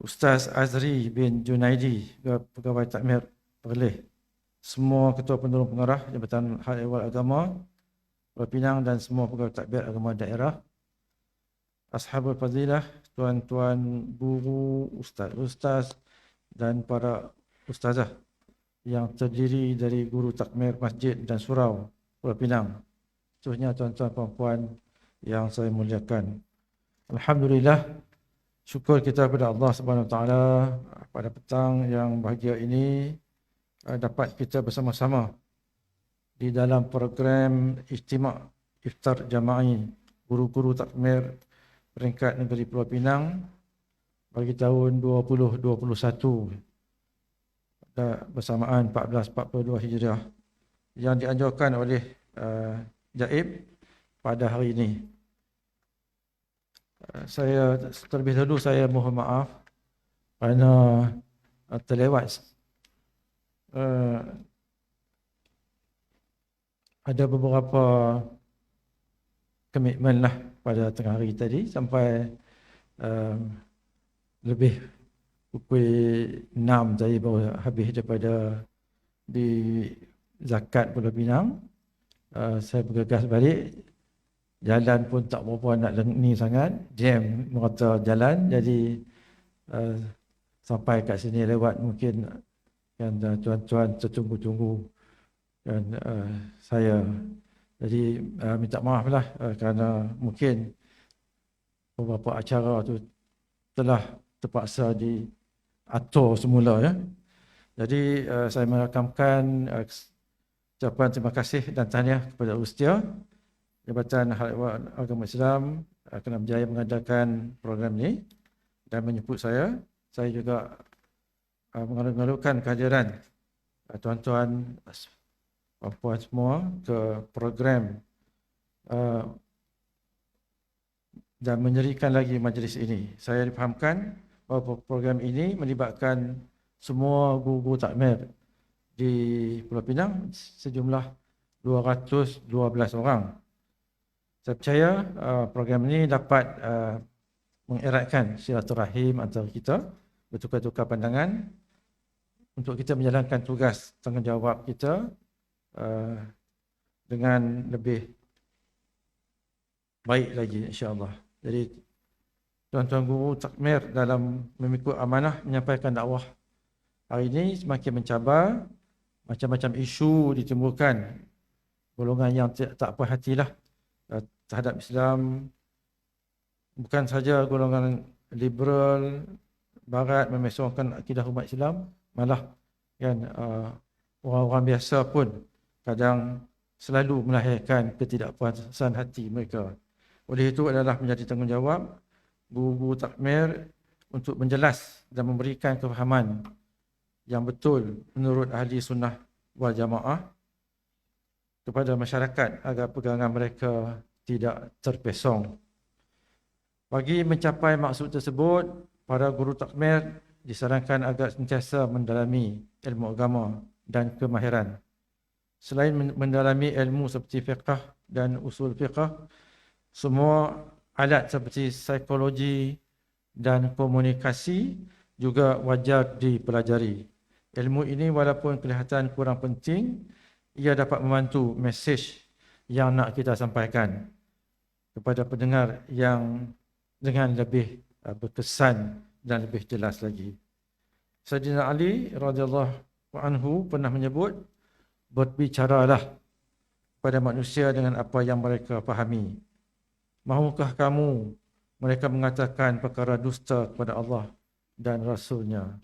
S2: Ustaz Azri bin Junaidi, Pegawai Takmir Perlis, semua Ketua Penolong Pengarah Jabatan Hal Ehwal Agama Pulau Pinang dan semua pegawai takbir agama daerah, Ashabul Fadilah, tuan-tuan guru, ustaz-ustaz dan para ustazah yang terdiri dari guru takmir masjid dan surau Pulau Pinang, khususnya tuan-tuan puan-puan yang saya muliakan. Alhamdulillah, syukur kita kepada Allah Subhanahu Wa Taala pada petang yang bahagia ini dapat kita bersama-sama di dalam program ijtima' iftar jama'i guru-guru takmir peringkat Negeri Pulau Pinang bagi tahun 2021 bersamaan 1442 Hijriah yang dianjurkan oleh JAIB pada hari ini. Saya terlebih dahulu saya mohon maaf kerana terlewat ada beberapa komitmen lah pada tengah hari tadi sampai lebih pukul 6 tadi baru habis daripada di zakat Pulau Pinang. Saya bergegas balik, jalan pun tak berapa nak ni sangat, jam merata jalan, jadi sampai kat sini lewat mungkin kan tuan-tuan tertunggu-tunggu dan saya. Jadi minta maaf lah kerana mungkin beberapa acara tu telah terpaksa
S4: atur semula ya. Jadi saya merakamkan ucapan terima kasih dan tahniah kepada Rustia, Jabatan Hal Ehwal Agama Islam kerana berjaya mengadakan program ini dan menjemput saya. Saya juga mengalung-alungkan kehadiran tuan-tuan, puan-puan semua ke program dan menyerikan lagi majlis ini. Saya difahamkan bahawa program ini melibatkan semua guru-guru takmir di Pulau Pinang sejumlah 212 orang. Saya percaya program ini dapat mengeratkan silaturahim antara kita, bertukar-tukar pandangan untuk kita menjalankan tugas tanggungjawab kita dengan lebih baik lagi insya-Allah. Jadi tuan-tuan guru takmir dalam memikul amanah menyampaikan dakwah hari ini semakin mencabar, macam-macam isu ditimbulkan, golongan yang tak puas hatilah terhadap Islam, bukan saja golongan liberal barat memesongkan akidah umat Islam, malah kan orang-orang biasa pun kadang selalu melahirkan ketidakpuasan hati mereka. Oleh itu adalah menjadi tanggungjawab guru-guru takmir untuk menjelas dan memberikan kefahaman yang betul menurut ahli sunnah wal jamaah kepada masyarakat agar pegangan mereka tidak terpesong. Bagi mencapai maksud tersebut, para guru takmir disarankan agar sentiasa mendalami ilmu agama dan kemahiran. Selain mendalami ilmu seperti fiqh dan usul fiqh, semua alat seperti psikologi dan komunikasi juga wajar dipelajari. Ilmu ini walaupun kelihatan kurang penting, ia dapat membantu mesej yang nak kita sampaikan kepada pendengar yang dengan lebih berkesan dan lebih jelas lagi. Sayyidina Ali radhiyallahu anhu pernah menyebut, berbicaralah pada manusia dengan apa yang mereka fahami. Mahukah kamu mereka mengatakan perkara dusta kepada Allah dan Rasulnya?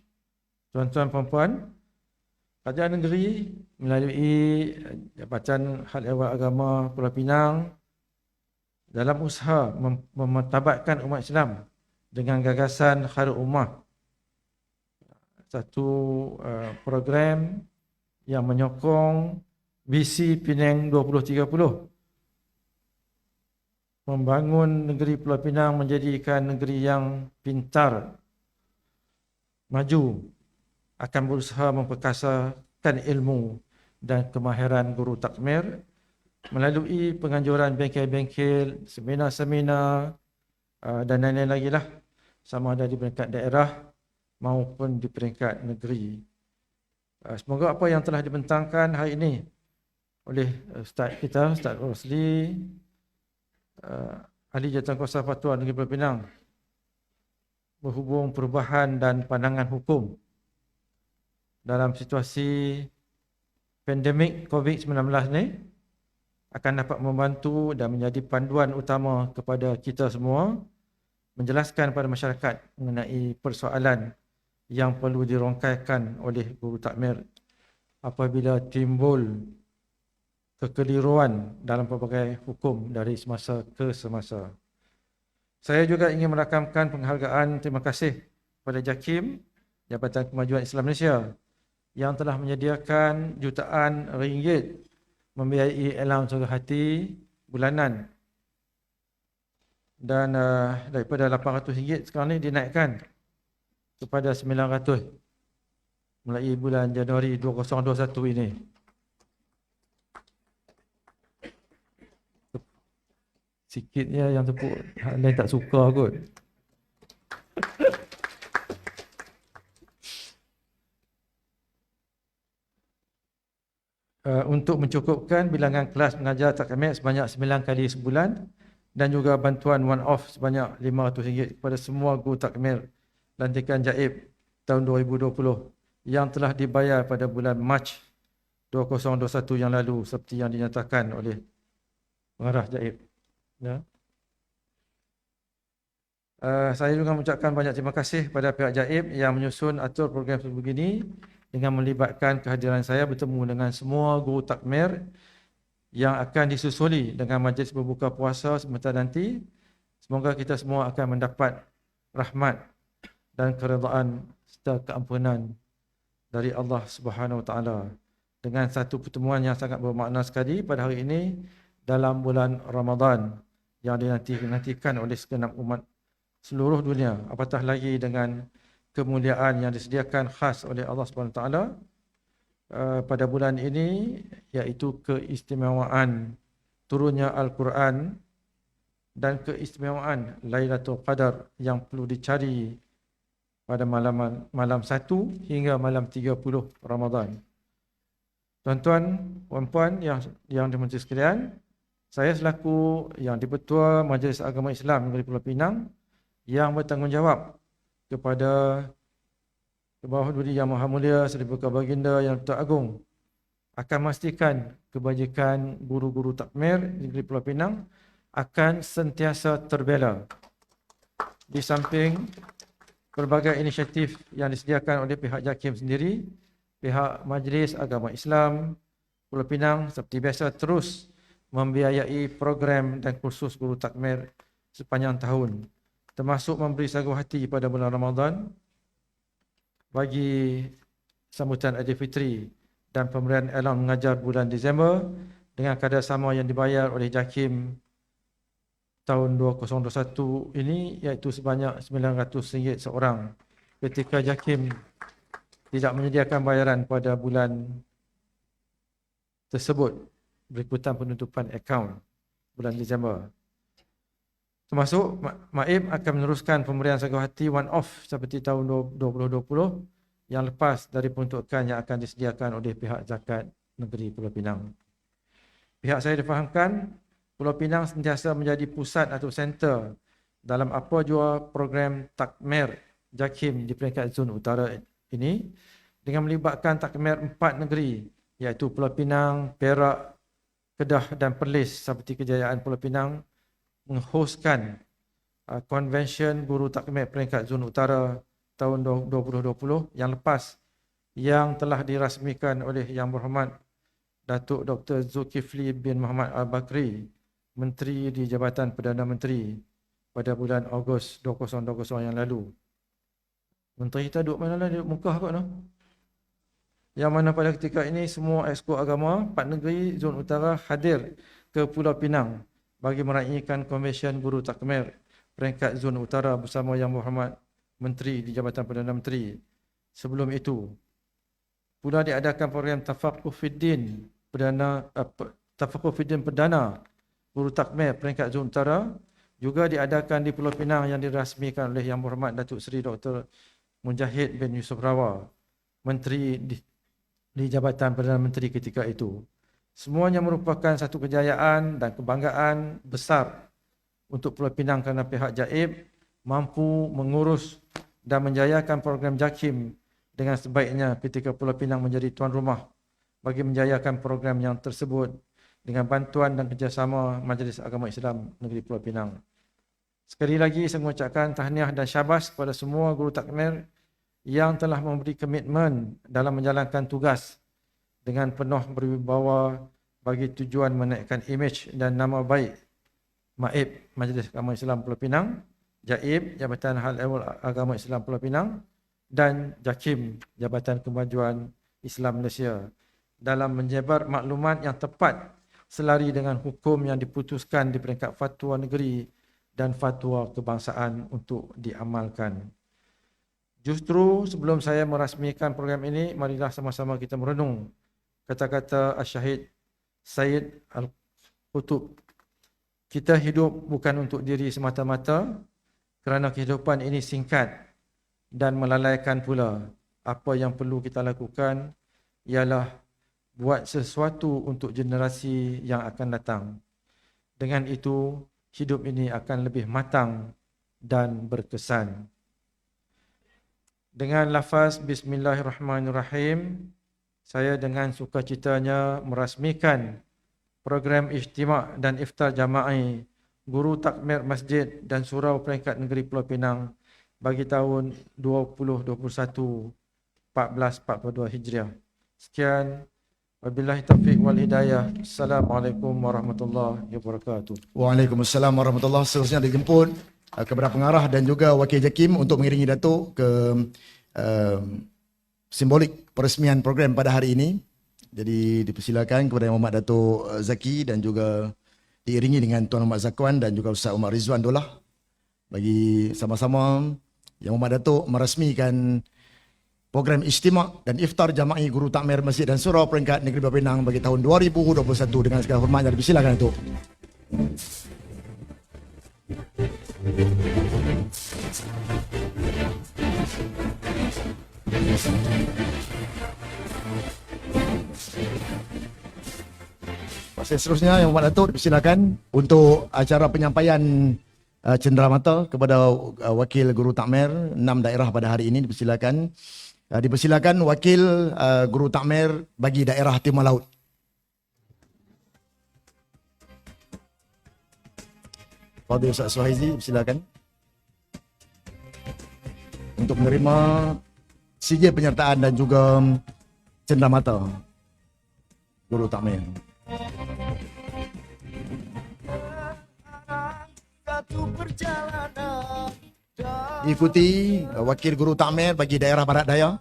S4: Tuan-tuan puan-puan, kerajaan negeri melalui Jabatan Hal Ehwal Agama Pulau Pinang dalam usaha memartabatkan umat Islam dengan gagasan Khairul Ummah, satu program yang menyokong visi Penang 2030, membangun negeri Pulau Pinang menjadikan negeri yang pintar, maju, akan berusaha memperkasakan ilmu dan kemahiran guru takmir melalui penganjuran bengkel-bengkel, seminar-seminar dan lain-lain lagi lah, sama ada di peringkat daerah maupun di peringkat negeri. Semoga apa yang telah dibentangkan hari ini oleh Ustaz kita, Ustaz Rosli, Ahli Jawatankuasa Fatwa Negeri Pulau Pinang, berhubung perubahan dan pandangan hukum dalam situasi pandemik COVID-19 ni, akan dapat membantu dan menjadi panduan utama kepada kita semua menjelaskan kepada masyarakat mengenai persoalan yang perlu dirongkaikan oleh guru takmir apabila timbul kekeliruan dalam pelbagai hukum dari semasa ke semasa. Saya juga ingin merakamkan penghargaan terima kasih kepada JAKIM, Jabatan Kemajuan Islam Malaysia, yang telah menyediakan jutaan ringgit membiayai allowance hati bulanan, dan daripada RM800 sekarang ni dinaikkan kepada RM900 mulai bulan Januari 2021 ini. Sikitnya yang tepuk, lain tak suka kot. Untuk mencukupkan bilangan kelas mengajar takmir sebanyak 9 kali sebulan dan juga bantuan one off sebanyak RM500 kepada semua guru takmir lantikan Jaib tahun 2020 yang telah dibayar pada bulan Mac 2021 yang lalu seperti yang dinyatakan oleh pengarah Jaib. Ya. Saya juga mengucapkan banyak terima kasih kepada pihak Jaib yang menyusun atur program sebegini dengan melibatkan kehadiran saya bertemu dengan semua guru takmir yang akan disusuli dengan majlis berbuka puasa sebentar nanti. Semoga kita semua akan mendapat rahmat dan keredaan serta keampunan dari Allah Subhanahu Wa Taala dengan satu pertemuan yang sangat bermakna sekali pada hari ini dalam bulan Ramadan yang dinantikan oleh segenap umat seluruh dunia, apatah lagi dengan kemuliaan yang disediakan khas oleh Allah Subhanahu Wa Taala pada bulan ini, iaitu keistimewaan turunnya Al-Quran dan keistimewaan Lailatul Qadar yang perlu dicari pada malam 1 hingga malam 30 Ramadan. Tuan-tuan, puan-puan yang dimuliakan sekalian, saya selaku yang di-Ketua Majlis Agama Islam Negeri Pulau Pinang yang bertanggungjawab kepada Bawah Duli Yang Maha Mulia Seri Buka Baginda Yang Teragung akan memastikan kebajikan guru-guru takmir di Negeri Pulau Pinang akan sentiasa terbela. Di samping pelbagai inisiatif yang disediakan oleh pihak JAKIM sendiri, pihak Majlis Agama Islam Pulau Pinang seperti biasa terus membiayai program dan kursus guru takmir sepanjang tahun, termasuk memberi sagu hati pada bulan Ramadan bagi sambutan Aidilfitri dan pemberian elan mengajar bulan Disember dengan kadar sama yang dibayar oleh JAKIM tahun 2021 ini, iaitu sebanyak RM900 seorang, ketika JAKIM tidak menyediakan bayaran pada bulan tersebut berikutan penutupan akaun bulan Disember. Termasuk MAIB akan meneruskan pemberian sagu hati one off seperti tahun 2020 yang lepas dari peruntukan yang akan disediakan oleh pihak Zakat Negeri Pulau Pinang. Pihak saya difahamkan Pulau Pinang sentiasa menjadi pusat atau center dalam apa jua program takmir JAKIM di peringkat zon utara ini dengan melibatkan takmir 4 negeri, iaitu Pulau Pinang, Perak, Kedah dan Perlis. Seperti kejayaan Pulau Pinang menghostkan konvensyen guru takmir peringkat zon utara tahun 2020 yang lepas, yang telah dirasmikan oleh Yang Berhormat Datuk Dr. Zulkifli bin Muhammad Al-Bakri, Menteri di Jabatan Perdana Menteri pada bulan Ogos 2020 yang lalu. Menteri kita duduk mana lah, duduk Mekah kot no? Yang mana pada ketika ini semua exco agama 4 negeri zon utara hadir ke Pulau Pinang bagi meraihkan konvensyen guru takmir peringkat zon utara bersama Yang Berhormat Menteri di Jabatan Perdana Menteri. Sebelum itu pula diadakan program Tafaquh Fiddin Perdana Guru Takmir peringkat zon utara, juga diadakan di Pulau Pinang yang dirasmikan oleh Yang Berhormat Datuk Seri Dr. Mujahid bin Yusof Rawal, Menteri di Jabatan Perdana Menteri ketika itu. Semuanya merupakan satu kejayaan dan kebanggaan besar untuk Pulau Pinang kerana pihak JAIB mampu mengurus dan menjayakan program JAKIM dengan sebaiknya ketika Pulau Pinang menjadi tuan rumah bagi menjayakan program yang tersebut dengan bantuan dan kerjasama Majlis Agama Islam Negeri Pulau Pinang. Sekali lagi saya mengucapkan tahniah dan syabas kepada semua guru takmir yang telah memberi komitmen dalam menjalankan tugas dengan penuh berwibawa bagi tujuan menaikkan imej dan nama baik MAIB, Majlis Agama Islam Pulau Pinang, JAIB, Jabatan Hal Ehwal Agama Islam Pulau Pinang, dan JAKIM, Jabatan Kemajuan Islam Malaysia, dalam menyebar maklumat yang tepat selari dengan hukum yang diputuskan di peringkat fatwa negeri dan fatwa kebangsaan untuk diamalkan. Justru sebelum saya merasmikan program ini, marilah sama-sama kita merenung kata-kata Al-Syahid Sayyid Al-Qutub. Kita hidup bukan untuk diri semata-mata, kerana kehidupan ini singkat dan melalaikan pula. Apa yang perlu kita lakukan ialah buat sesuatu untuk generasi yang akan datang. Dengan itu, hidup ini akan lebih matang dan berkesan. Dengan lafaz Bismillahirrahmanirrahim, saya dengan sukacitanya merasmikan program ijtima' dan iftar jama'i Guru Takmir Masjid dan Surau Peringkat Negeri Pulau Pinang bagi tahun 2021 1442 Hijriah. Sekian, wabillahi taufiq wal hidayah. Assalamualaikum warahmatullahi wabarakatuh.
S1: Waalaikumsalam warahmatullahi wabarakatuh. Seterusnya dijemput kepada pengarah dan juga Wakil Jakim untuk mengiringi Datuk ke simbolik peresmian program pada hari ini. Jadi dipersilakan kepada Yang Mohd Datuk Zaki dan juga diiringi dengan Tuan Muhammad Zakwan dan juga Ustaz Umar Rizwan Dolah bagi sama-sama Yang Mohd Datuk merasmikan program istimak dan iftar jama'i Guru Takmir Masjid dan Surau Peringkat Negeri Pulau Pinang bagi tahun 2021 dengan segala hormat. Jadi persilakan Datuk. Seterusnya Yang Mohd Datuk dipersilakan untuk acara penyampaian cenderamata kepada Wakil Guru Takmir 6 daerah pada hari ini. Dipersilakan Wakil Guru Takmir bagi daerah Timur Laut. Fadil Ustaz Suhaizi, silakan untuk menerima sijil penyertaan dan juga cenderamata Guru Takmir. Diikuti Wakil Guru Takmir bagi daerah Barat Daya.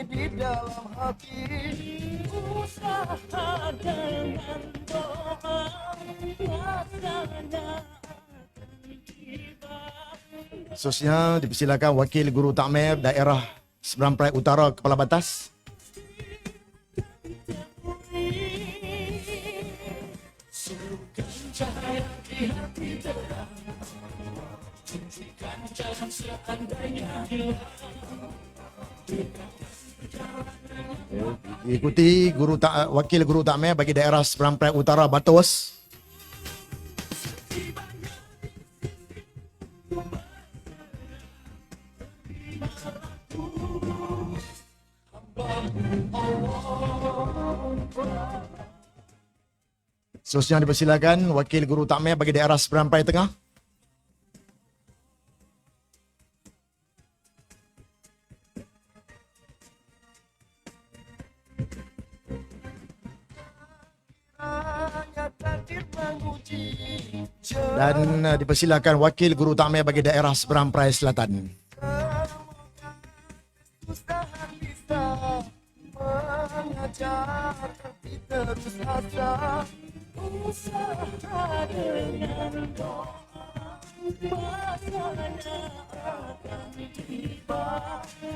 S1: Di dalam hati usaha dengan doa rasanya akan tiba. Khususnya dipersilakan Wakil Guru Takmir daerah Seberang Perai Utara Kepala Batas. Diikuti Wakil Guru Takmir bagi daerah Seberang Perai Utara Batawas. Seterusnya dipersilakan Wakil Guru Takmir bagi daerah Seberang Perai Tengah. Dan dipersilakan Wakil Guru Takmir bagi daerah Seberang Perai Selatan.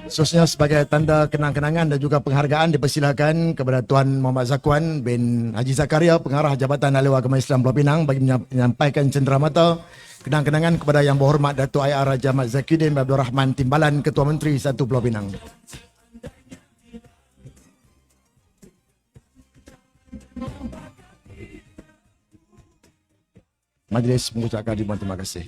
S1: Khususnya sebagai tanda kenang-kenangan dan juga penghargaan dipersilakan kepada Tuan Muhammad Zakwan bin Haji Zakaria, Pengarah Jabatan Ahli Agama Islam Pulau Pinang bagi menyampaikan cenderamata kenang-kenangan kepada Yang Berhormat Datuk IR Raja Ahmad Zakidin bin Abdul Rahman Timbalan Ketua Menteri 1 Pulau Pinang. Majlis mengucapkan ribuan terima kasih.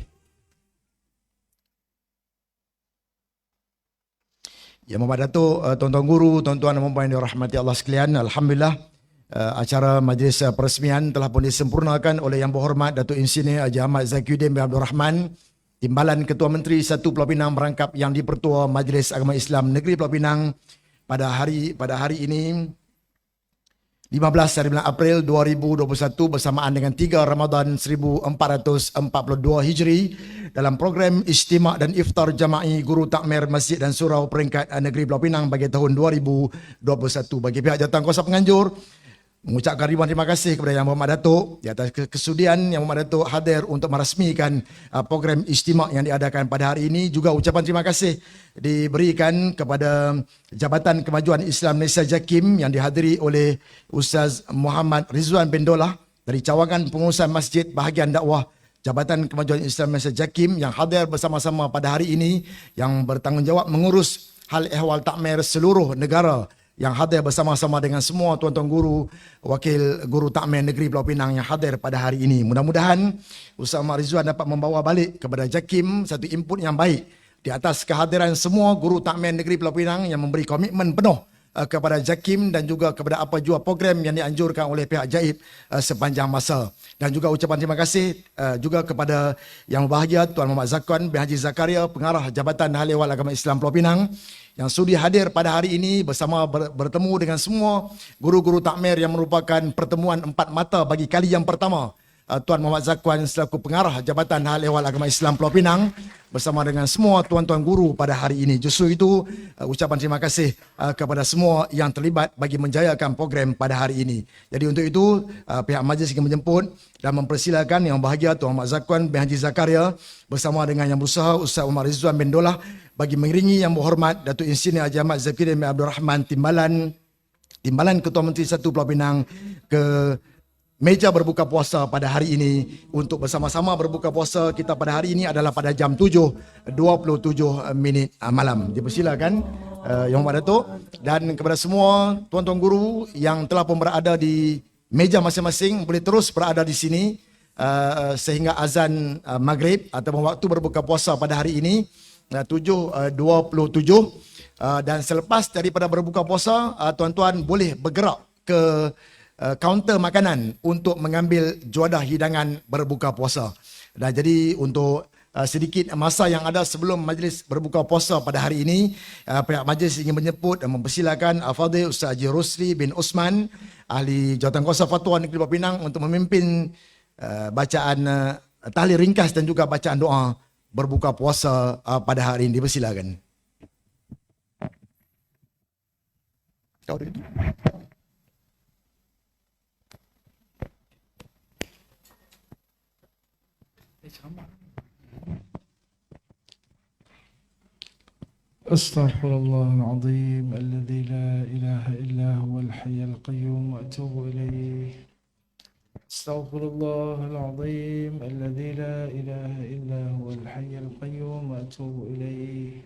S1: Yang Mohd Datuk, tuan-tuan guru, tuan-tuan dan puan-puan yang dirahmati Allah sekalian, alhamdulillah acara majlis peresmian telah pun disempurnakan oleh Yang Berhormat Datuk Insinyur Haji Ahmad Zakidin bin Abdul Rahman, Timbalan Ketua Menteri 1 Pulau Pinang merangkap Yang di-Pertua Majlis Agama Islam Negeri Pulau Pinang pada hari ini 15 hari bulan April 2021 bersamaan dengan 3 Ramadan 1442 Hijri dalam program istimak dan iftar jama'i Guru Takmir Masjid dan Surau Peringkat Negeri Pulau Pinang bagi tahun 2021. Bagi pihak jawatankuasa penganjur mengucapkan ribuan terima kasih kepada Yang Berhormat Datuk di atas kesudian Yang Berhormat Datuk hadir untuk merasmikan program istimak yang diadakan pada hari ini. Juga ucapan terima kasih diberikan kepada Jabatan Kemajuan Islam Malaysia JAKIM yang dihadiri oleh Ustaz Muhammad Rizwan bin Dolah dari Cawangan Pengurusan Masjid Bahagian Dakwah Jabatan Kemajuan Islam Malaysia JAKIM yang hadir bersama-sama pada hari ini, yang bertanggungjawab mengurus hal ehwal takmir seluruh negara, yang hadir bersama-sama dengan semua tuan-tuan guru, Wakil Guru Takmir Negeri Pulau Pinang yang hadir pada hari ini. Mudah-mudahan Ustaz Ahmad Rizwan dapat membawa balik kepada JAKIM satu input yang baik di atas kehadiran semua Guru Takmir Negeri Pulau Pinang yang memberi komitmen penuh kepada JAKIM dan juga kepada apa jua program yang dianjurkan oleh pihak JAIB sepanjang masa. Dan juga ucapan terima kasih juga kepada Yang Berbahagia Tuan Muhammad Zakwan bin Haji Zakaria, Pengarah Jabatan Hal Ehwal Agama Islam Pulau Pinang, yang sudi hadir pada hari ini bersama bertemu dengan semua guru-guru takmir yang merupakan pertemuan empat mata bagi kali yang pertama. Tuan Muhammad Zakwan selaku Pengarah Jabatan Hal Ehwal Agama Islam Pulau Pinang bersama dengan semua tuan-tuan guru pada hari ini. Justru itu ucapan terima kasih kepada semua yang terlibat bagi menjayakan program pada hari ini. Jadi untuk itu pihak majlis ingin menjemput dan mempersilakan Yang Berbahagia Tuan Muhammad Zakwan bin Haji Zakaria bersama dengan Yang Berusaha Ustaz Umar Rizwan bin Dolah bagi mengiringi Yang Berhormat Datuk Insinyur Haji Ahmad Zakirin bin Abdul Rahman Timbalan Ketua Menteri 1 Pulau Pinang ke meja berbuka puasa pada hari ini. Untuk bersama-sama berbuka puasa kita pada hari ini adalah pada jam 7.27 malam. Dipersilakan Yang Muhammad Datuk dan kepada semua tuan-tuan guru yang telah pun berada di meja masing-masing boleh terus berada di sini sehingga azan maghrib ataupun waktu berbuka puasa pada hari ini 7.27 dan selepas daripada berbuka puasa tuan-tuan boleh bergerak ke kaunter makanan untuk mengambil juadah hidangan berbuka puasa. Dan jadi untuk sedikit masa yang ada sebelum majlis berbuka puasa pada hari ini, pihak majlis ingin menyebut dan mempersilakan Al-Fadhil Ustaz Haji Rosli bin Osman, Ahli Jawatankuasa Fatwa Negeri Pulau Pinang untuk memimpin bacaan tahlil ringkas dan juga bacaan doa berbuka puasa pada hari ini. Dipersilakan. Kau begitu.
S2: أستغفر الله العظيم الذي لا إله إلا هو الحي القيوم وأتوب إليه. أستغفر الله العظيم الذي لا إله إلا هو الحي القيوم وأتوب إليه.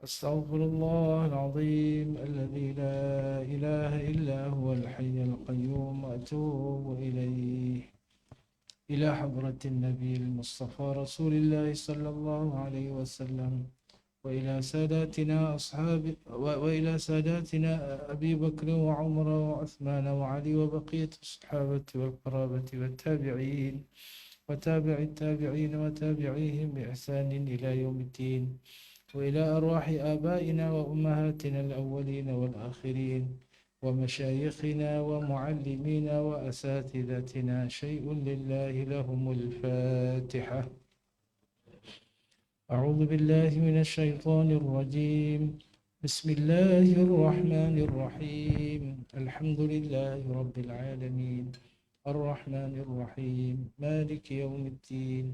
S2: أستغفر الله العظيم الذي لا إله إلا هو الحي القيوم وأتوب إليه. إلى حضرة النبي المصطفى رسول الله صلى الله عليه وسلم وإلى ساداتنا أبي بكر وعمر وعثمان وعلي وبقية الصحابة والقرابة والتابعين وتابع التابعين وتابعيهم بإحسان إلى يوم الدين وإلى أرواح آبائنا وأمهاتنا الأولين والآخرين ومشايخنا ومعلمينا وأساتذتنا شيء لله لهم الفاتحة. أعوذ بالله من الشيطان الرجيم. بسم الله الرحمن الرحيم. الحمد لله رب العالمين الرحمن الرحيم مالك يوم الدين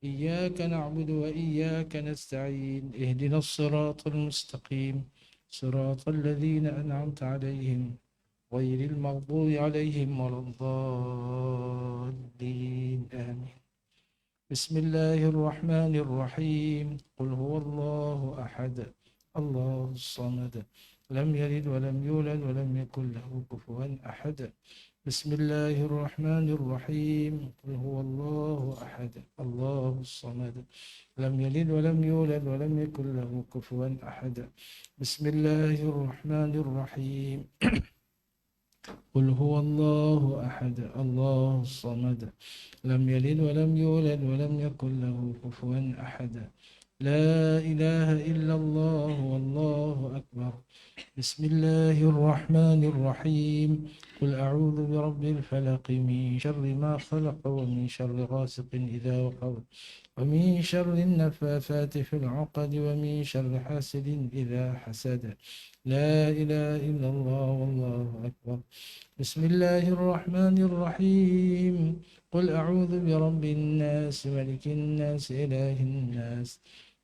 S2: إياك نعبد وإياك نستعين اهدنا الصراط المستقيم صراط الذين أنعمت عليهم غير المغضوب عليهم ولا الضالين آمين. بسم الله الرحمن الرحيم. قل هو الله أحد الله الصمد لم يلد ولم يولد ولم يكن له كفوا أحد. بسم الله الرحمن الرحيم. قل هو الله أحد الله الصمد لم يلد ولم يولد ولم يكن له كفوا أحد. بسم الله الرحمن الرحيم. قل هو الله أحد الله الصمد لم يلد ولم يولد ولم يكن له كفوا أحد. لا إله إلا الله والله أكبر. بسم الله الرحمن الرحيم. قل أعوذ برب الفلق من شر ما خلق ومن شر غاسق إذا وقب ومن شر النفاثات في العقد ومن شر حاسد إذا حسد. لا إله إلا الله والله أكبر. بسم الله الرحمن الرحيم. قل أعوذ برب الناس ملك الناس إله الناس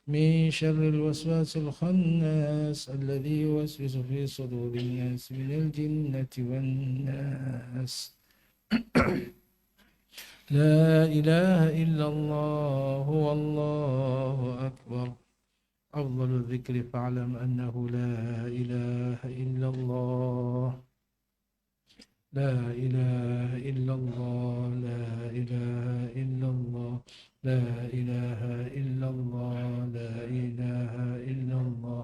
S2: من شر الوسواس الخناس الذي يوسوس في صدور الناس من الجنة والناس. لا إله إلا الله والله أكبر. أفضل الذكر فاعلم أنه لا إله إلا الله. لا إله إلا الله. لا إله إلا الله. لا إله إلا الله. لا إله إلا الله.